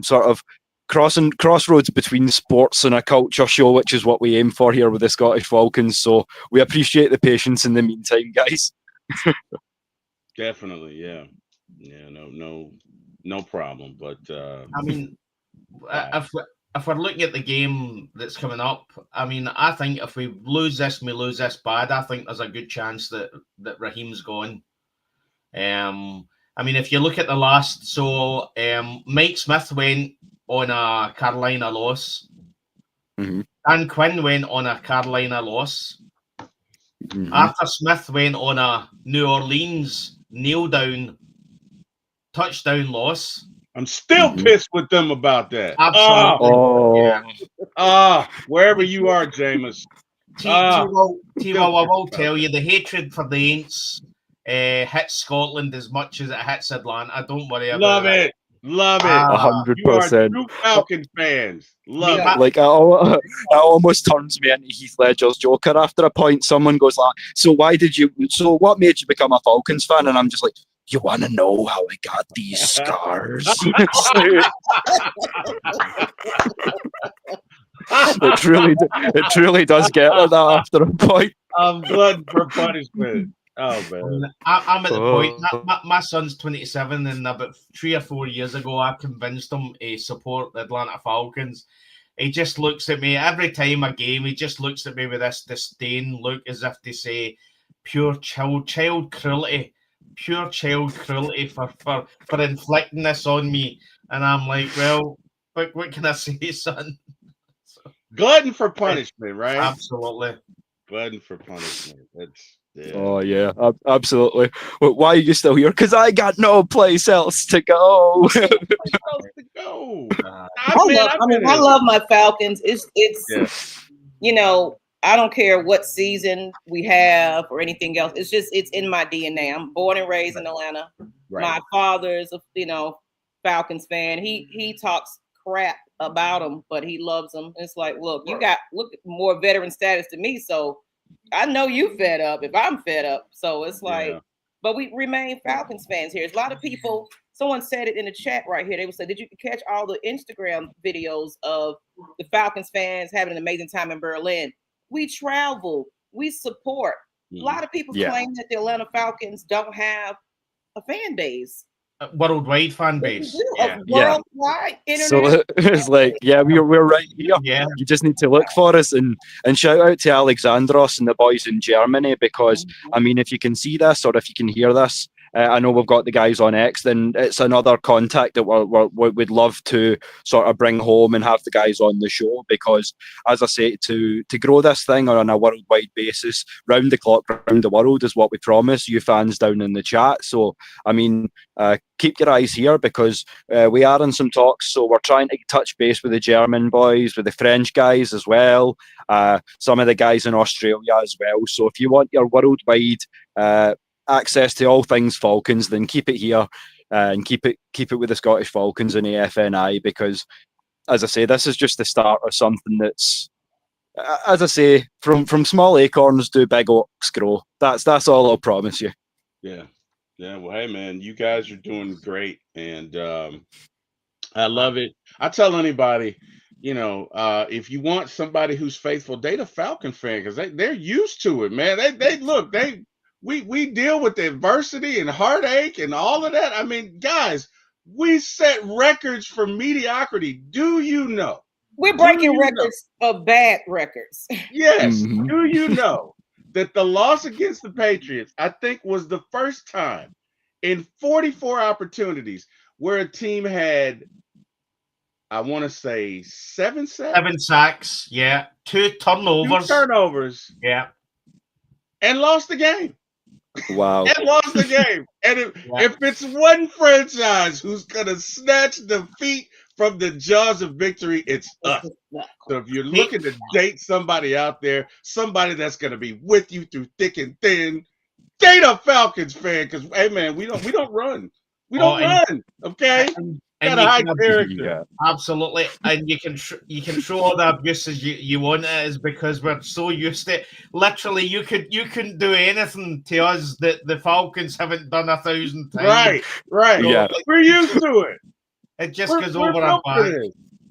sort of crossroads between sports and a culture show, which is what we aim for here with the Scottish Falcons. So we appreciate the patience in the meantime, guys. Definitely, yeah, no problem. But I mean, if we're looking at the game that's coming up, I mean, I think if we lose this and we lose this bad, I think there's a good chance that Raheem's gone. I mean, if you look at the last, so Mike Smith went on a Carolina loss. Dan Quinn went on a Carolina loss. Arthur Smith went on a New Orleans kneel-down touchdown loss. I'm still pissed with them about that. Absolutely. Wherever you are, Jameis. T-Will, I will tell you, the hatred for the Aints hits Scotland as much as it hits Atlanta. Don't worry about it. Love it. 100%. You are true Falcon fans. Love it. Like, it almost turns me into Heath Ledger's Joker after a point. Someone goes like, so what made you become a Falcons fan? And I'm just like, you want to know how I got these scars? It truly does get like that after a point. I'm glutton for punishment. Oh, man. I'm at the point. My son's 27, and about 3 or 4 years ago, I convinced him to support the Atlanta Falcons. He just looks at me every time a game. He just looks at me with this disdain look, as if to say, "Pure child cruelty, pure child cruelty for inflicting this on me." And I'm like, well, what can I say, son? Glutton for punishment, right? Absolutely. Glutton for punishment. Yeah. Oh yeah, absolutely. Well, why are you still here? Because I got no place else to go. I love my Falcons. It's you know, I don't care what season we have or anything else. It's in my DNA. I'm born and raised in Atlanta. Right. My father's a Falcons fan. He talks crap about them, but he loves them. It's like, look more veteran status to me, so I know you fed up if I'm fed up. So it's like, but we remain Falcons fans here. There's a lot of people. Someone said it in the chat right here. They would say, did you catch all the Instagram videos of the Falcons fans having an amazing time in Berlin? We travel, we support. A lot of people claim that the Atlanta Falcons don't have a fan base. Worldwide fan base. Worldwide internet. So it's like, we're right here. Yeah. You just need to look for us, and shout out to Alexandros and the boys in Germany, because I mean, if you can see this or if you can hear this, I know we've got the guys on X, then it's another contact that we'd love to sort of bring home and have the guys on the show, because as I say, to grow this thing on a worldwide basis, round the clock, round the world, is what we promise you fans down in the chat. So I mean, keep your eyes here, because we are in some talks, so we're trying to touch base with the German boys, with the French guys as well, some of the guys in Australia as well. So if you want your worldwide access to all things Falcons, then keep it here, and keep it with the Scottish Falcons and the FNI, because as I say, this is just the start of something that's, as I say, from small acorns do big oaks grow. That's all I'll promise you. Yeah. Well, hey man, you guys are doing great, and I love it. I tell anybody, if you want somebody who's faithful, date a Falcon fan, because they're used to it, man. We deal with adversity and heartache and all of that. I mean, guys, we set records for mediocrity. Do you know? We're breaking records of bad records. Yes. Do you know that the loss against the Patriots, I think, was the first time in 44 opportunities where a team had, I want to say, 7 sacks? 7 sacks, yeah. 2 turnovers. 2 turnovers. Yeah. And lost the game. Wow. And lost the game. And if it's one franchise who's going to snatch defeat from the jaws of victory, it's us. So if you're looking to date somebody out there, somebody that's going to be with you through thick and thin, date a Falcons fan, because, hey, man, we don't run. We don't run, okay? Got a high character. Yeah. Absolutely. And you can show all the abuses you want it, is because we're so used to it. Literally, you couldn't do anything to us that the Falcons haven't done 1,000 times. Right. So, yeah. We're used to it. It just goes over our back.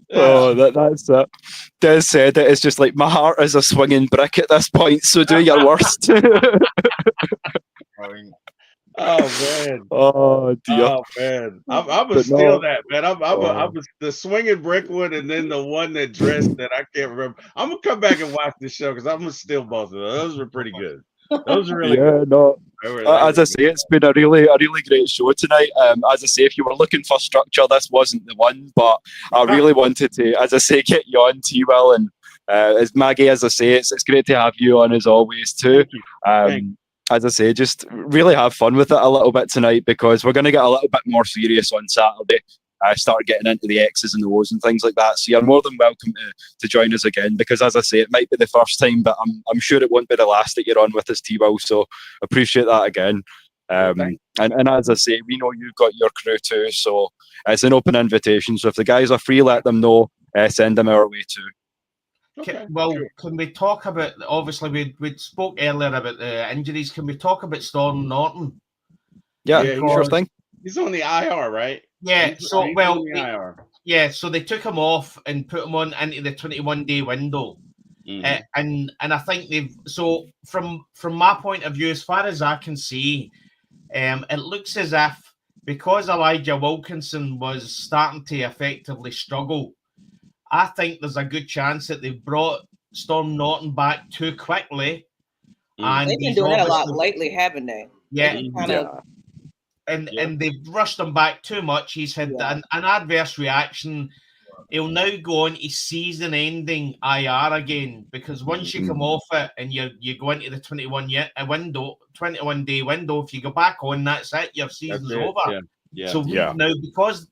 Yeah. Oh, that's it. Des said it. It's just like, my heart is a swinging brick at this point, so do your worst. Oh man! Oh dear! Oh man! I'm gonna steal that, man. I'm the swinging brickwood, and then the one that dressed that I can't remember. I'm gonna come back and watch this show, because I'm gonna steal both of those. Those were pretty good. Those are really good. No. As I say, it's been a really great show tonight. As I say, if you were looking for structure, this wasn't the one, but I really wanted to, as I say, get you on, T-Will, and as Maggie, as I say, it's great to have you on as always too. As I say, just really have fun with it a little bit tonight, because we're going to get a little bit more serious on Saturday. start getting into the X's and the O's and things like that. So you're more than welcome to join us again, because as I say, it might be the first time, but I'm sure it won't be the last that you're on with us, T-Will. So appreciate that again. And as I say, we know you've got your crew too, so it's an open invitation. So if the guys are free, let them know. Send them our way too. Okay, well, can we talk about, obviously we spoke earlier about the injuries. Can we talk about Storm Norton? Yeah, sure thing. He's on the IR, right? Yeah, he's so well, on the IR. Yeah, so they took him off and put him on into the 21-day window. And I think so from my point of view, as far as I can see, it looks as if, because Elijah Wilkinson was starting to effectively struggle, I think there's a good chance that they've brought Storm Norton back too quickly. And they've been doing that a lot lately, haven't they? Yeah. And they've rushed him back too much. He's had an adverse reaction. He'll now go on to season-ending IR again, because once you come off it and you go into the 21-day window, if you go back on, that's it. Your season's over. Yeah. So now, because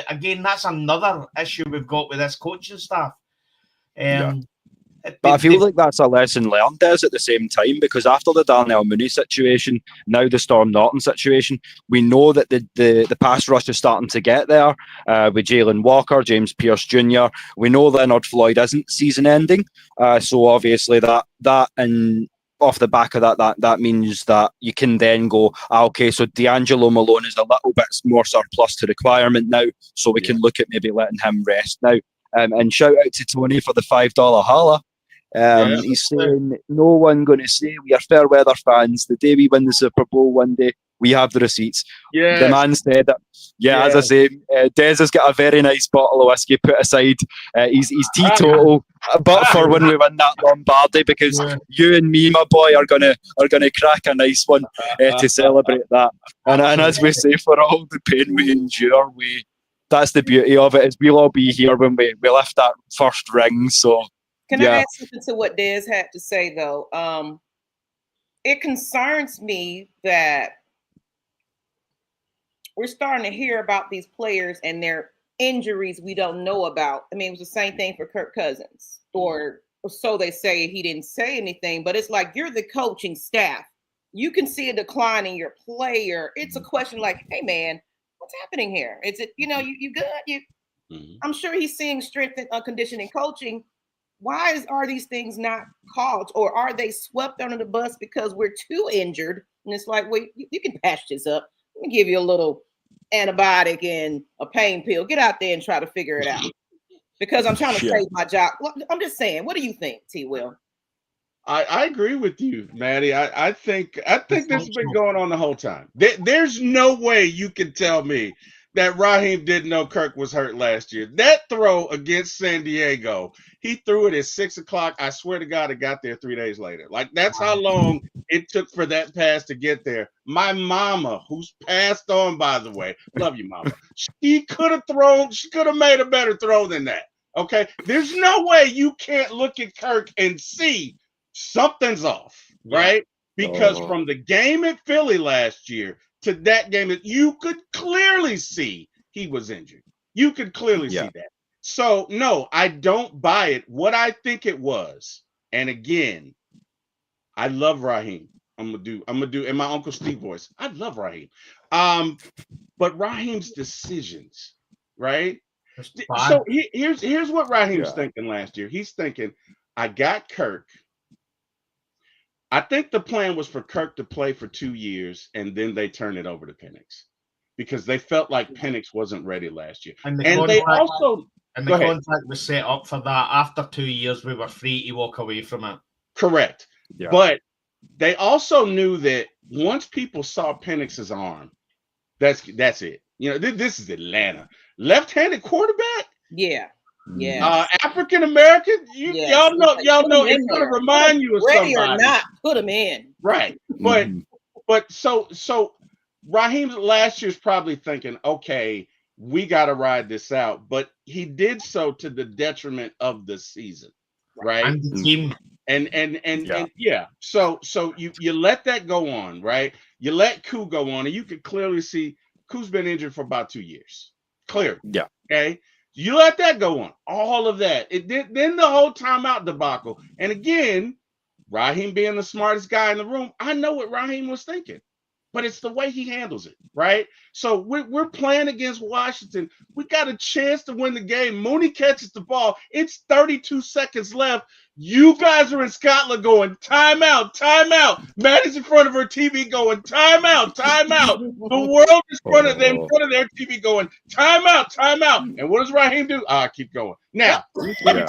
again, that's another issue we've got with this coaching staff. But I feel like that's a lesson learned, at the same time, because after the Darnell Mooney situation, now the Storm Norton situation, we know that the pass rush is starting to get there with Jalen Walker, James Pierce Jr. We know Leonard Floyd isn't season ending, so obviously that and off the back of that means that you can then go, okay, so D'Angelo Malone is a little bit more surplus to requirement now, so we can look at maybe letting him rest now. And shout out to Tony for the $5 holla. He's saying, no one going to say we are fair weather fans. The day we win the Super Bowl one day, we have the receipts. The man said that. As I say, Des has got a very nice bottle of whiskey put aside. He's teetotal, but for when we win that Lombardi, because you and me, my boy, are gonna crack a nice one to celebrate that. And as we say, for all the pain we endure, that's the beauty of it, is we'll all be here when we lift that first ring. So. Can I add something to what Des had to say, though? It concerns me that we're starting to hear about these players and their injuries we don't know about. I mean, it was the same thing for Kirk Cousins, or so they say. He didn't say anything, but it's like, you're the coaching staff. You can see a decline in your player. It's a question like, hey, man, what's happening here? Is it, you good? I'm sure he's seeing strength and conditioning coaching. Why are these things not called, or are they swept under the bus because we're too injured? And it's like, wait, you can patch this up. Let me give you a little antibiotic and a pain pill. Get out there and try to figure it out, because I'm trying to save my job. I'm just saying, what do you think, T. Will? I agree with you, Maddie. I think this has been going on the whole time. There's no way you can tell me that Raheem didn't know Kirk was hurt last year. That throw against San Diego, he threw it at 6 o'clock. I swear to God, it got there 3 days later. Like, that's how long it took for that pass to get there. My mama, who's passed on, by the way, love you, mama. She could have made a better throw than that. Okay? There's no way you can't look at Kirk and see something's off, right? Because from the game at Philly last year to that game, you could clearly see he was injured. You could clearly see that. So, no, I don't buy it. What I think it was, and again, I love Raheem. I'm gonna do in my Uncle Steve voice. I love Raheem. But Raheem's decisions, right? So here's what Raheem's thinking last year. He's thinking, I got Kirk. I think the plan was for Kirk to play for 2 years, and then they turn it over to Penix, because they felt like Penix wasn't ready last year. And the contract was set up for that. After 2 years, we were free to walk away from it. Correct. Yeah. But they also knew that once people saw Penix's arm, that's it. This is Atlanta. Left-handed quarterback? Yeah. Yeah. African American, y'all know it's gonna remind you of somebody. Ready or not, put them in. Right. But so Raheem last year's probably thinking, okay, we gotta ride this out. But he did so to the detriment of the season. Right. And the team. And So you let that go on, right? You let Koo go on, and you could clearly see Koo's been injured for about 2 years. Clear. Yeah. Okay. You let that go on. All of that. It did. Then the whole timeout debacle. And again, Raheem being the smartest guy in the room, I know what Raheem was thinking, but it's the way he handles it, right? So we're playing against Washington. We got a chance to win the game. Mooney catches the ball. It's 32 seconds left. You guys are in Scotland going, timeout, timeout. Maddie's in front of her TV going, timeout, timeout. The world is in front of them, in front of their TV going, timeout, timeout. And what does Raheem do? Keep going. Now, let me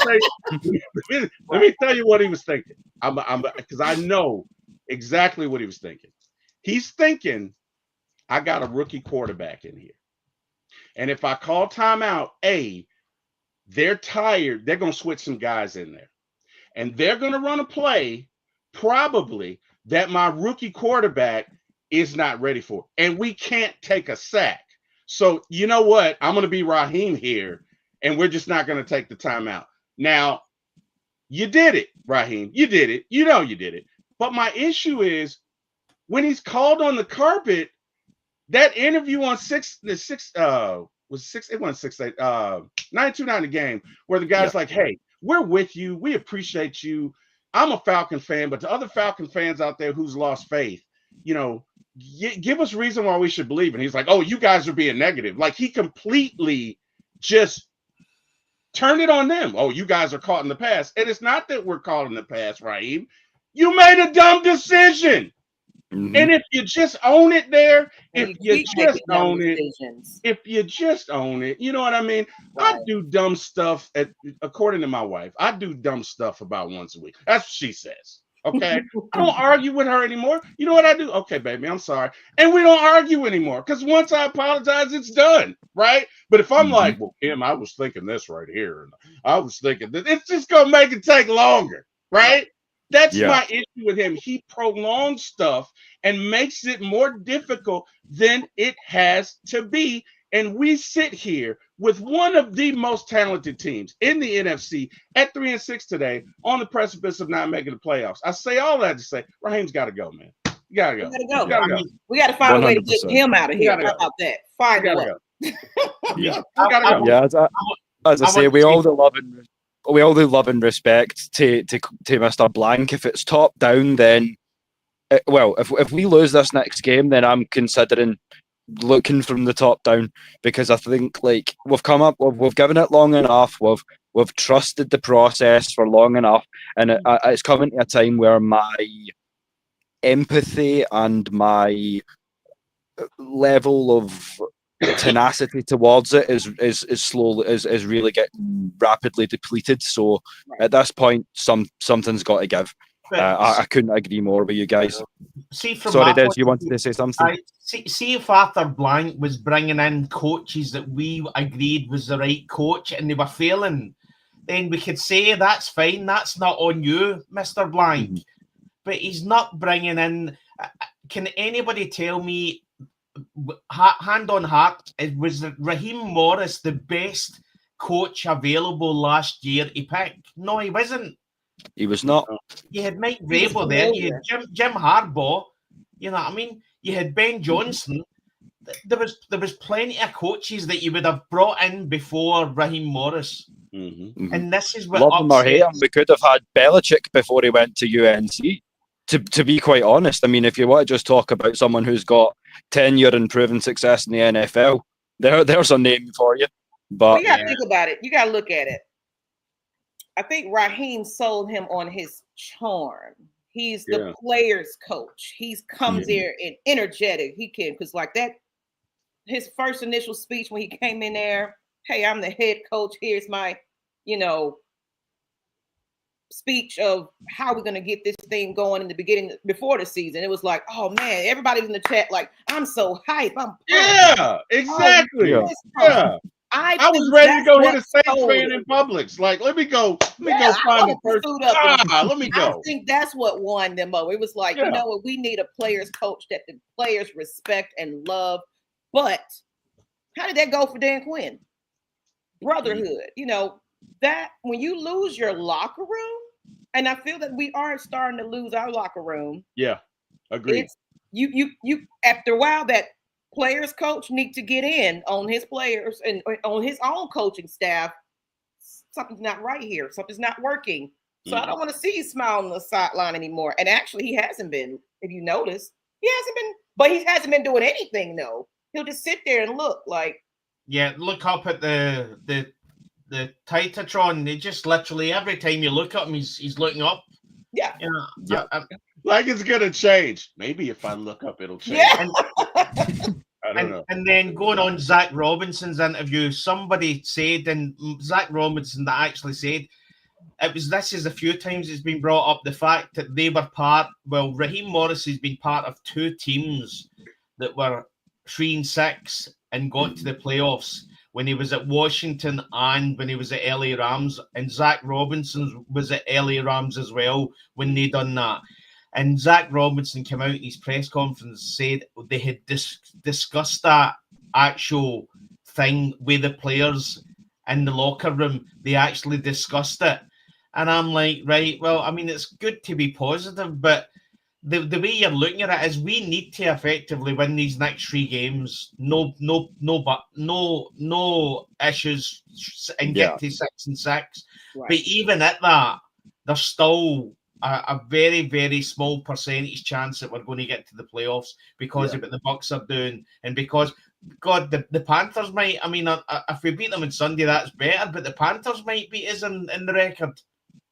tell you what he was thinking. Because I know exactly what he was thinking. He's thinking, I got a rookie quarterback in here. And if I call timeout, they're tired. They're going to switch some guys in there. And they're going to run a play, probably, that my rookie quarterback is not ready for. And we can't take a sack. So, you know what? I'm going to be Raheem here, and we're just not going to take the timeout. Now, you did it, Raheem. You did it. You know you did it. But my issue is, when he's called on the carpet, that interview on 929 The Game, where the guy's like, hey, we're with you. We appreciate you. I'm a Falcon fan, but to other Falcon fans out there who's lost faith, give us reason why we should believe. And he's like, oh, you guys are being negative. Like, he completely just turned it on them. Oh, you guys are caught in the past. And it's not that we're caught in the past, Raheem. You made a dumb decision. Mm-hmm. And if you just own it there, if you just own it, you know what I mean? Right. I do dumb stuff, according to my wife, I do dumb stuff about once a week. That's what she says. Okay. I don't argue with her anymore. You know what I do? Okay, baby, I'm sorry. And we don't argue anymore because once I apologize, it's done. Right. But if I'm like, well, Kim, I was thinking this right here, and I was thinking that, it's just going to make it take longer. Right. That's my issue with him. He prolongs stuff and makes it more difficult than it has to be. And we sit here with one of the most talented teams in the NFC at 3-6 today on the precipice of not making the playoffs. I say all that to say, Raheem's got to go, man. You got to go. We got to find 100%. A way to get him out of here. How about that? Find a way. As I say, we all do love and respect to Mr. Blank. If it's top down, then if we lose this next game, then I'm considering looking from the top down, because I think we've given it long enough, we've trusted the process for long enough, and it's coming to a time where my empathy and my level of tenacity towards it is really getting rapidly depleted. So at this point, something's got to give. I couldn't agree more with you guys. Sorry, Des, you wanted to say something? See if Arthur Blank was bringing in coaches that we agreed was the right coach and they were failing, then we could say that's fine. That's not on you, Mr. Blank. Mm-hmm. But he's not bringing in. Can anybody tell me, hand on heart, was Raheem Morris the best coach available last year he picked? No, he wasn't. He was not. You had Mike Vrabel there. You had Jim Harbaugh. You know what I mean? You had Ben Johnson. There was plenty of coaches that you would have brought in before Raheem Morris. Mm-hmm. And this is what love him or hate him. We could have had Belichick before he went to UNC. To be quite honest, I mean, if you want to just talk about someone who's got tenure and proven success in the NFL, there's a name for you. But you got to think about it. You got to look at it. I think Raheem sold him on his charm. He's the player's coach. He comes there and energetic. He can, because like that, his first initial speech when he came in there, hey, I'm the head coach. Here's my, speech of how we're going to get this thing going in the beginning before the season. It was like, oh man, everybody's in the chat like, I'm so hyped. Yeah, exactly. I was ready to go hit a Saints fan in Publix. Like, let me go find the first. Let me go. I think that's what won them over. It was like, you know what, we need a players coach that the players respect and love. But how did that go for Dan Quinn? Brotherhood, that when you lose your locker room, and I feel that we are starting to lose our locker room. Yeah, agreed. You after a while, that players coach need to get in on his players and on his own coaching staff. Something's not right here. Something's not working. So I don't want to see you smile on the sideline anymore. And actually, he hasn't been. If you notice, he hasn't been. But he hasn't been doing anything though. He'll just sit there and look like. Yeah, look up at the Titatron. They just literally every time you look at him, he's looking up. Yeah. Like it's gonna change. Maybe if I look up, it'll change. Yeah. I don't know. And then going on Zach Robinson's interview, somebody said, and Zach Robinson that actually said, this is a few times it's been brought up, the fact that they were Raheem Morris has been part of 2 teams that were 3-6 and got to the playoffs when he was at Washington and when he was at LA Rams, and Zach Robinson was at LA Rams as well when they done that. And Zach Robinson came out in his press conference, said they had discussed that actual thing with the players in the locker room. They actually discussed it. And I'm like, right, well, I mean, it's good to be positive, but the way you're looking at it is we need to effectively win these next 3 games. No issues and get to 6-6. Right. But even at that, there's still a very, very small percentage chance that we're going to get to the playoffs because of what the Bucks are doing. And because, God, the Panthers might, I mean, if we beat them on Sunday, that's better, but the Panthers might beat us in the record.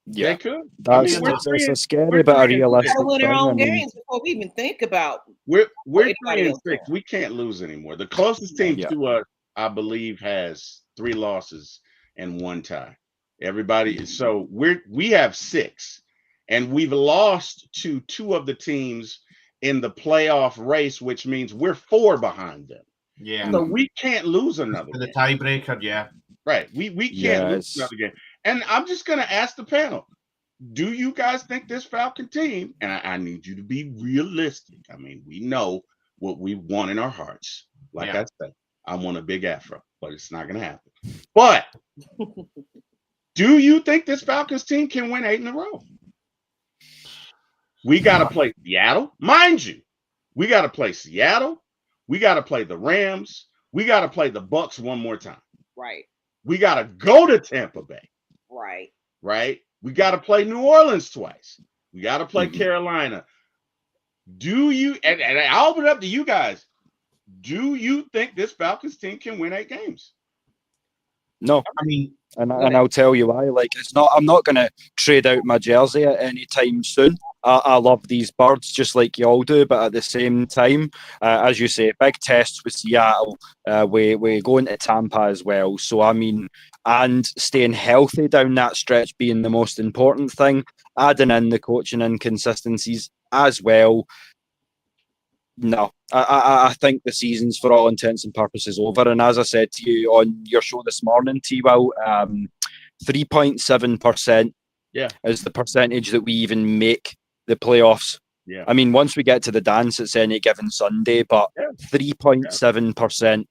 Yeah, they could. It's a scary but a realistic thing. Win their own I mean, games before we even think about. We're 3-6. We can't lose anymore. The closest team to us, I believe, has 3 losses and 1 tie. Everybody, so we have 6. And we've lost to 2 of the teams in the playoff race, which means we're 4 behind them. Yeah. So we can't lose another game. The tiebreaker, yeah. Right. We can't lose another game. And I'm just going to ask the panel, do you guys think this Falcon team, and I need you to be realistic. I mean, we know what we want in our hearts. Like I said, I want a big afro, but it's not going to happen. But do you think this Falcons team can win 8 in a row? We got to play Seattle. Mind you, we got to play Seattle. We got to play the Rams. We got to play the Bucks one more time. Right. We got to go to Tampa Bay. Right. Right. We got to play New Orleans twice. We got to play Carolina. Do you, and I'll open it up to you guys, do you think this Falcons team can win 8 games? No. I mean, and I'll tell you why. Like, it's not. I'm not going to trade out my jersey at any time soon. I love these birds just like you all do, but at the same time, as you say, big tests with Seattle. We going to Tampa as well. So I mean, and staying healthy down that stretch being the most important thing. Adding in the coaching inconsistencies as well. No, I think the season's for all intents and purposes over. And as I said to you on your show this morning, T-Will, 3.7% is the percentage that we even make the playoffs. Yeah. I mean, once we get to the dance, it's any given Sunday, but 3.7%.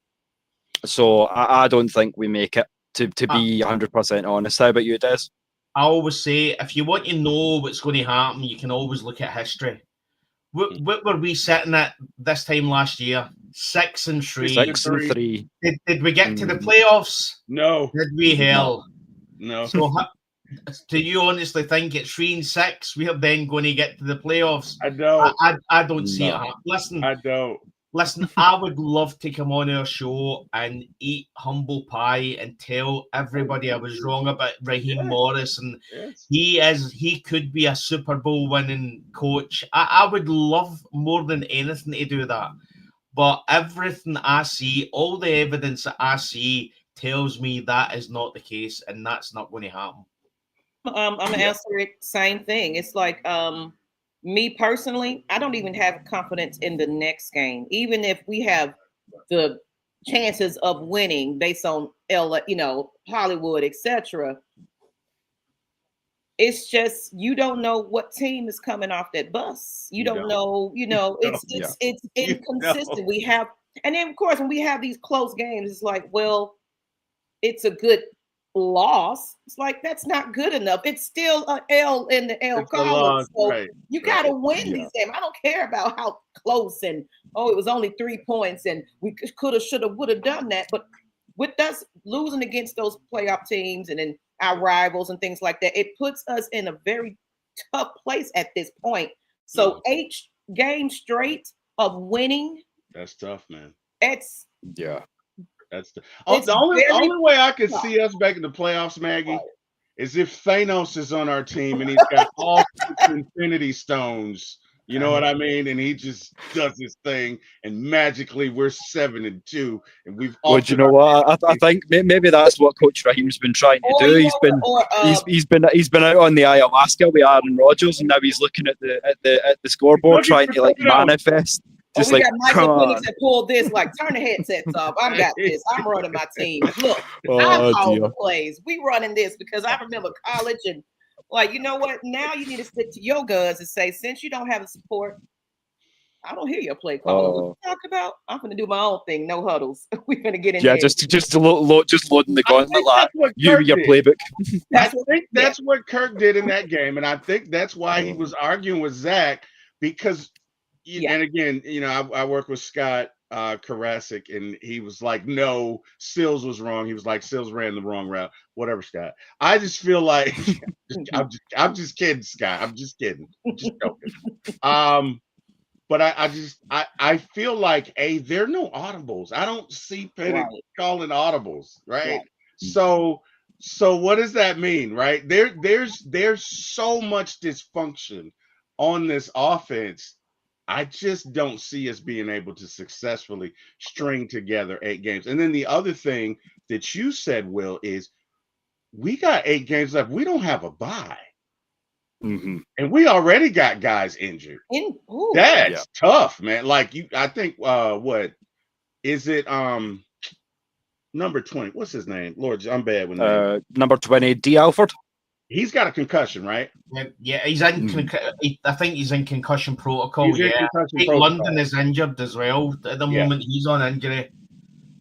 So I don't think we make it, to be 100% honest. How about you, Des? I always say, if you want to know what's going to happen, you can always look at history. What were we sitting at this time last year? 6-3. 6-3. Did we get to the playoffs? No. Did we? Hell. No. So do you honestly think at 3-6 we are then going to get to the playoffs? I don't. I don't see it happen. Listen. I don't. Listen, I would love to come on our show and eat humble pie and tell everybody I was wrong about Raheem Morris, and he could be a Super Bowl winning coach. I would love more than anything to do that. But everything I see, all the evidence that I see tells me that is not the case, and that's not going to happen. I'm gonna answer it same thing. It's like me personally, I don't even have confidence in the next game. Even if we have the chances of winning based on Hollywood, etc. It's just you don't know what team is coming off that bus. You don't know, it's inconsistent. We have, and then of course when we have these close games, it's like, well, it's a good loss. It's like that's not good enough. It's still an L in the L It's a column. loss, So right, you got to right. win Yeah. these games. I don't care about how close and it was only 3 points and we could have, should have, would have done that. But with us losing against those playoff teams and then our rivals and things like that, it puts us in a very tough place at this point. So 8 games straight of winning. That's tough, man. It's That's the It's only very way I could tough. see us back in the playoffs, Maggie, Right. is if Thanos is on our team and he's got all 6 Infinity Stones. You know what I mean? And he just does his thing, and magically we're 7-2, and we've. Well, do you know what? I think maybe that's what Coach Raheem's been trying to do. He's been out on the ayahuasca with Aaron Rodgers, and now he's looking at the scoreboard, trying to like manifest. Just we like, got Michael Penix that pulled this, like, turn the headsets off. I got this. I'm running my team. Look, I'm calling the plays. We running this because I remember college and, like, you know what? Now you need to stick to your guns and say, since you don't have the support, I don't hear your play call. What you talk about? I'm going to do my own thing. No huddles. We're going to get in there. just loading the gauntlet. Like, you your playbook. I think that's what Kirk did in that game, and I think that's why he was arguing with Zach because. And again, you know, I work with Scott Karasik, and he was like, no, Sills was wrong. He was like, Sills ran the wrong route. Whatever, Scott. I just feel like I'm just kidding, Scott. I'm just kidding. Just joking. But I feel like there are no audibles. I don't see Penix calling audibles, right? So what does that mean, right? There's so much dysfunction on this offense. I just don't see us being able to successfully string together 8 games. And then the other thing that you said, Will, is we got 8 games left. We don't have a bye. Mm-hmm. And we already got guys injured. That's tough, man. Like I think what is it? Number 20. What's his name? Lord, I'm bad with names. Number 20, D. Alford. He's got a concussion, right? Yeah, he's in. I think he's in concussion protocol. London is injured as well at the moment. He's on injury.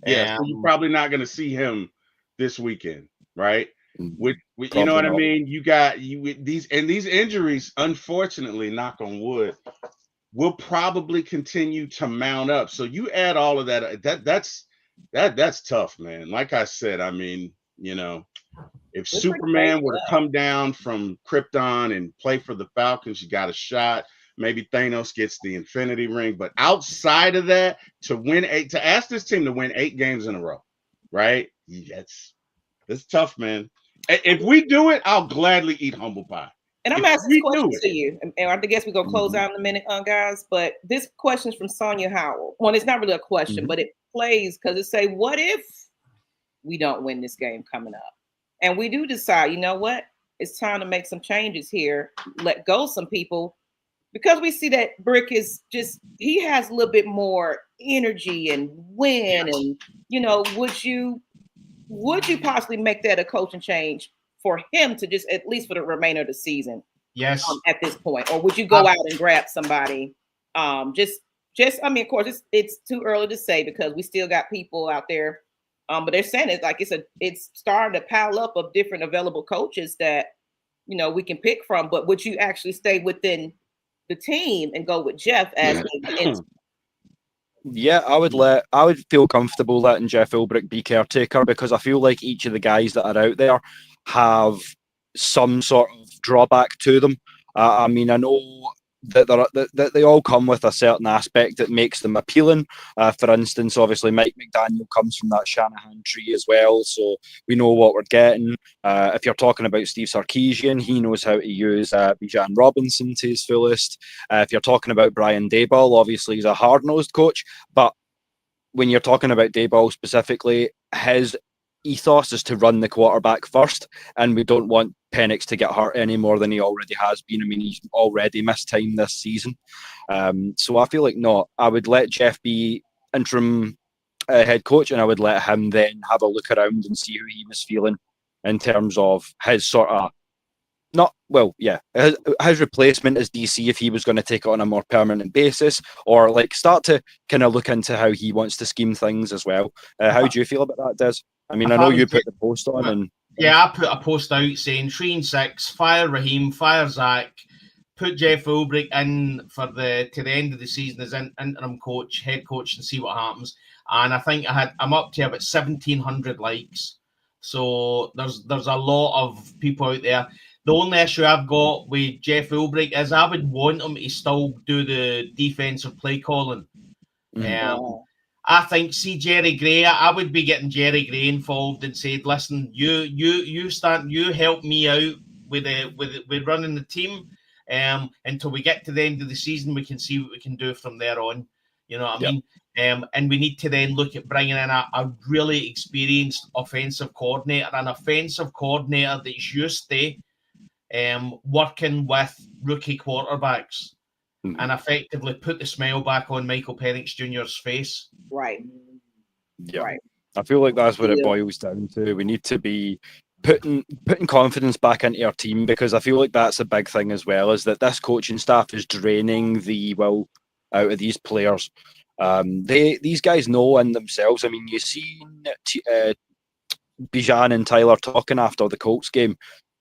Yeah, so you're probably not going to see him this weekend, right? You know what I mean? You got these injuries. Unfortunately, knock on wood, will probably continue to mount up. So you add all of that. That's tough, man. Like I said, I mean, you know. If Superman were to come down from Krypton and play for the Falcons, you got a shot. Maybe Thanos gets the Infinity Ring. But outside of that, to ask this team to win 8 games in a row, right? That's tough, man. If we do it, I'll gladly eat humble pie. And I'm asking this question to you. And I guess we're going to close out in a minute, guys. But this question is from Sonia Howell. Well, it's not really a question, but it plays because it say, what if we don't win this game coming up? And we do decide, you know what? It's time to make some changes here. Let go some people because we see that Brick is he has a little bit more energy and win. And, you know, would you possibly make that a coaching change for him to just at least for the remainder of the season? Yes. At this point, or would you go out and grab somebody? I mean, of course, it's too early to say because we still got people out there. But they're saying it's starting to pile up of different available coaches that, you know, we can pick from. But would you actually stay within the team and go with Jeff as Yeah, I would feel comfortable letting Jeff Ulbrich be caretaker because I feel like each of the guys that are out there have some sort of drawback to them. I mean, I know that they all come with a certain aspect that makes them appealing. For instance, obviously Mike McDaniel comes from that Shanahan tree as well, so we know what we're getting. If you're talking about Steve Sarkisian, he knows how to use Bijan Robinson to his fullest. If you're talking about Brian Daboll, obviously he's a hard-nosed coach, but when you're talking about Daboll specifically, his ethos is to run the quarterback first, and we don't want Penix to get hurt any more than he already has been. I mean, he's already missed time this season. So I feel like I would let Jeff be interim head coach, and I would let him then have a look around and see who he was feeling in terms of his sort of his replacement as DC if he was going to take it on a more permanent basis, or like start to kind of look into how he wants to scheme things as well. How do you feel about that, Des? I mean, I know you put the post on, and I put a post out saying 3 and 6, fire Raheem, fire Zach, put Jeff Ulbrich in to the end of the season as interim coach, head coach, and see what happens. And I think I'm up to about 1,700 likes. So there's a lot of people out there. The only issue I've got with Jeff Ulbrich is I would want him to still do the defensive play calling. I think, see Jerry Gray, I would be getting Jerry Gray involved and said, listen, you help me out with running the team until we get to the end of the season. We can see what we can do from there on. You know what I mean? And we need to then look at bringing in a really experienced offensive coordinator, that's used to working with rookie quarterbacks and effectively put the smile back on Michael Penix Jr.'s face. Right. Yeah. Right. I feel like that's what it boils down to. We need to be putting confidence back into our team, because I feel like that's a big thing as well, is that this coaching staff is draining the will out of these players. These guys know in themselves. I mean, you've seen Bijan and Tyler talking after the Colts game.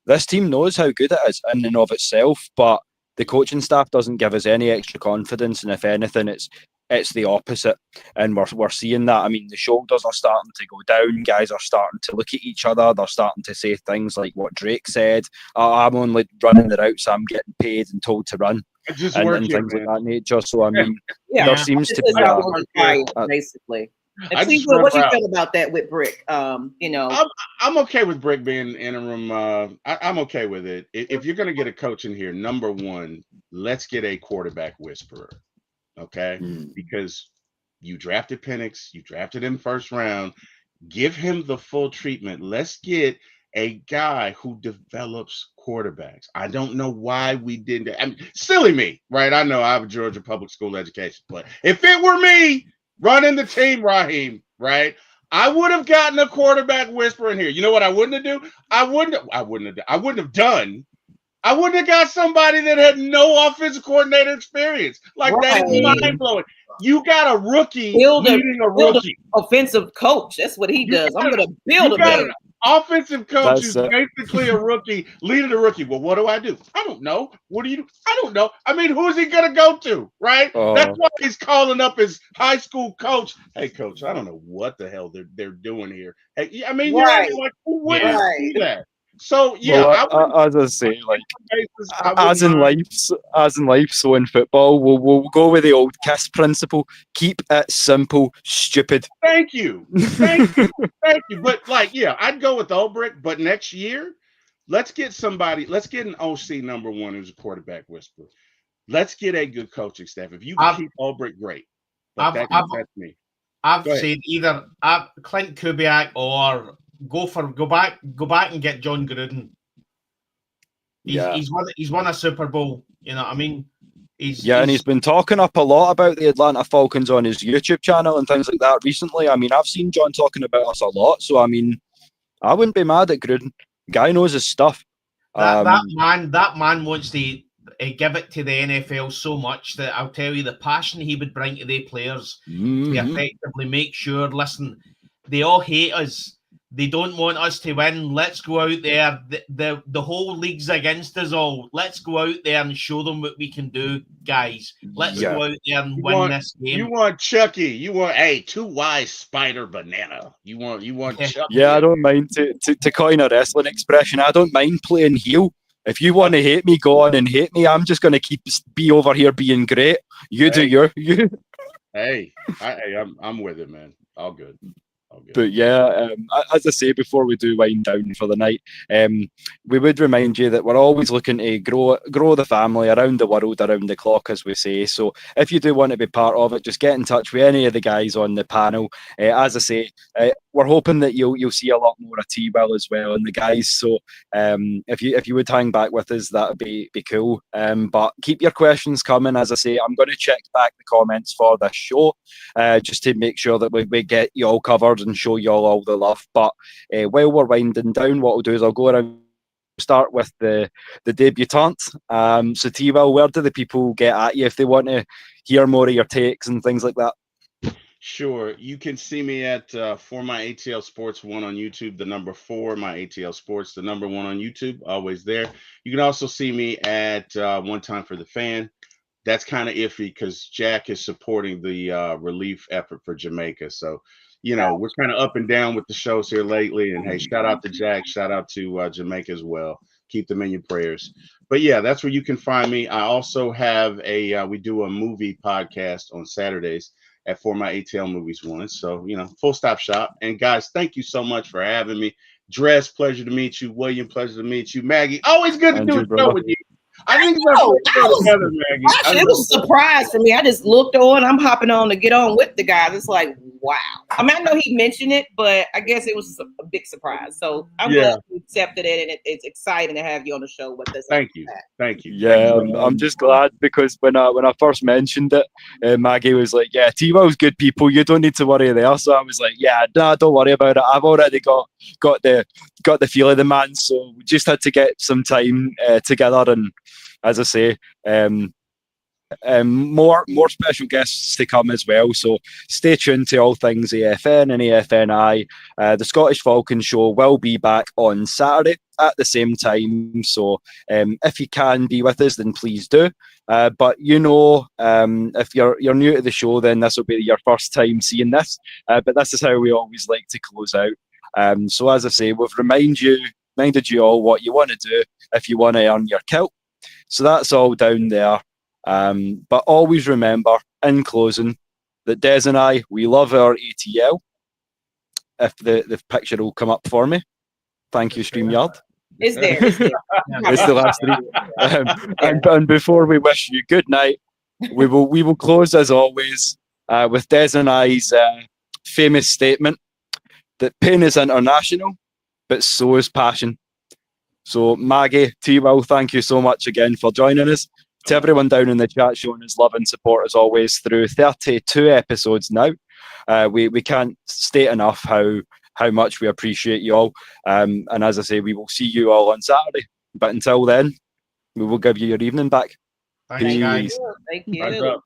This team knows how good it is in and of itself, but the coaching staff doesn't give us any extra confidence, and if anything, it's the opposite. And we're seeing that. I mean, the shoulders are starting to go down. Guys are starting to look at each other. They're starting to say things like what Drake said. I'm only running the routes I'm getting paid and told to run. And things like that nature. So, I mean, there seems to be basically. What do you feel about that with Brick? I'm okay with Brick being interim. I'm okay with it. If you're going to get a coach in here, number one, let's get a quarterback whisperer. Okay, because you drafted Penix, you drafted him first round. Give him the full treatment. Let's get a guy who develops quarterbacks. I don't know why we didn't. I mean, silly me, right? I know I have a Georgia public school education, but if it were me running the team, Raheem, right, I would have gotten a quarterback whisperer in here. You know what I wouldn't have done? I wouldn't have done. I wouldn't have got somebody that had no offensive coordinator experience. Like, that is mind-blowing. You got a rookie leading a rookie. Offensive coach. That's what he does. I'm going to build an offensive coach who's basically a rookie leading a rookie. Well, what do? I don't know. What do you do? I don't know. I mean, who's he going to go to, right? That's why he's calling up his high school coach. Hey, coach, I don't know what the hell they're doing here. Hey, I mean, who wouldn't see that? So as I say, like as in life, so in football, we'll go with the old KISS principle: keep it simple, stupid. Thank you. But I'd go with Ulbrich. But next year, let's get an OC number one who's a quarterback whisperer. Let's get a good coaching staff. If you can keep Ulbrich, great. But that's me. I've said either Clint Kubiak or go back and get John Gruden. He's won a Super Bowl. You know what I mean? And he's been talking up a lot about the Atlanta Falcons on his YouTube channel and things like that recently. I mean, I've seen John talking about us a lot. So, I mean, I wouldn't be mad at Gruden. Guy knows his stuff. That man wants to give it to the NFL so much that I'll tell you the passion he would bring to their players to effectively make sure, listen, they all hate us. They don't want us to win. Let's go out there. The whole league's against us all. Let's go out there and show them what we can do, guys. Let's go out there and win this game. You want Chucky. You want two wise spider banana. You want Chucky. Yeah, I don't mind to coin a wrestling expression. I don't mind playing heel. If you want to hate me, go on and hate me. I'm just going to be over here being great. You do you. Hey, I'm with it, man. All good. But as I say, before we do wind down for the night, we would remind you that we're always looking to grow the family around the world, around the clock, as we say. So if you do want to be part of it, just get in touch with any of the guys on the panel. As I say, we're hoping that you'll see a lot more of T-Will as well and the guys. So if you would hang back with us, that would be cool. But keep your questions coming. As I say, I'm going to check back the comments for this show just to make sure that we get you all covered and show you all the love. But while we're winding down, what I'll do is I'll go around, start with the debutante. So T-Will, where do the people get at you if they want to hear more of your takes and things like that? Sure. You can see me at For My ATL Sports 1 on YouTube, the number 4, My ATL Sports, the number 1 on YouTube, always there. You can also see me at One Time for the Fan. That's kind of iffy because Jack is supporting the relief effort for Jamaica. So, you know, we're kind of up and down with the shows here lately. And hey, shout out to Jack, shout out to Jamaica as well. Keep them in your prayers. But yeah, that's where you can find me. I also have we do a movie podcast on Saturdays at For My ATL Movies 1. So, you know, full stop shop. And guys, thank you so much for having me. Dress, pleasure to meet you. William, pleasure to meet you. Maggie, always good to do a show with you. I think it was a surprise for me. I just looked on. I'm hopping on to get on with the guys. It's like, wow. I mean, I know he mentioned it, but I guess it was a big surprise. So I'm glad you accepted it, and it's exciting to have you on the show with us. Thank you. Yeah, I'm just glad because when I first mentioned it, Maggie was like, "Yeah, T-Will's good people. You don't need to worry there." So I was like, "Yeah, no, don't worry about it. I've already got the feel of the man." So we just had to get some time together, and as I say, more special guests to come as well. So stay tuned to all things AFN and AFNI. The Scottish Falcon show will be back on Saturday at the same time. So if you can be with us, then please do. But you know, if you're new to the show, then this will be your first time seeing this. But this is how we always like to close out. So as I say, we've reminded you all what you want to do if you want to earn your kilt. So that's all down there. But always remember, in closing, that Des and I, we love our ATL. If the picture will come up for me. Thank you, StreamYard. It's there. It's there. It's the last three. And before we wish you good night, we will close as always with Des and I's famous statement that pain is international, but so is passion. So Maggie, T-Will, thank you so much again for joining us. To everyone down in the chat showing us love and support as always through 32 episodes now. We can't state enough how much we appreciate you all. And as I say, we will see you all on Saturday. But until then, we will give you your evening back. Thanks, guys. Thank you.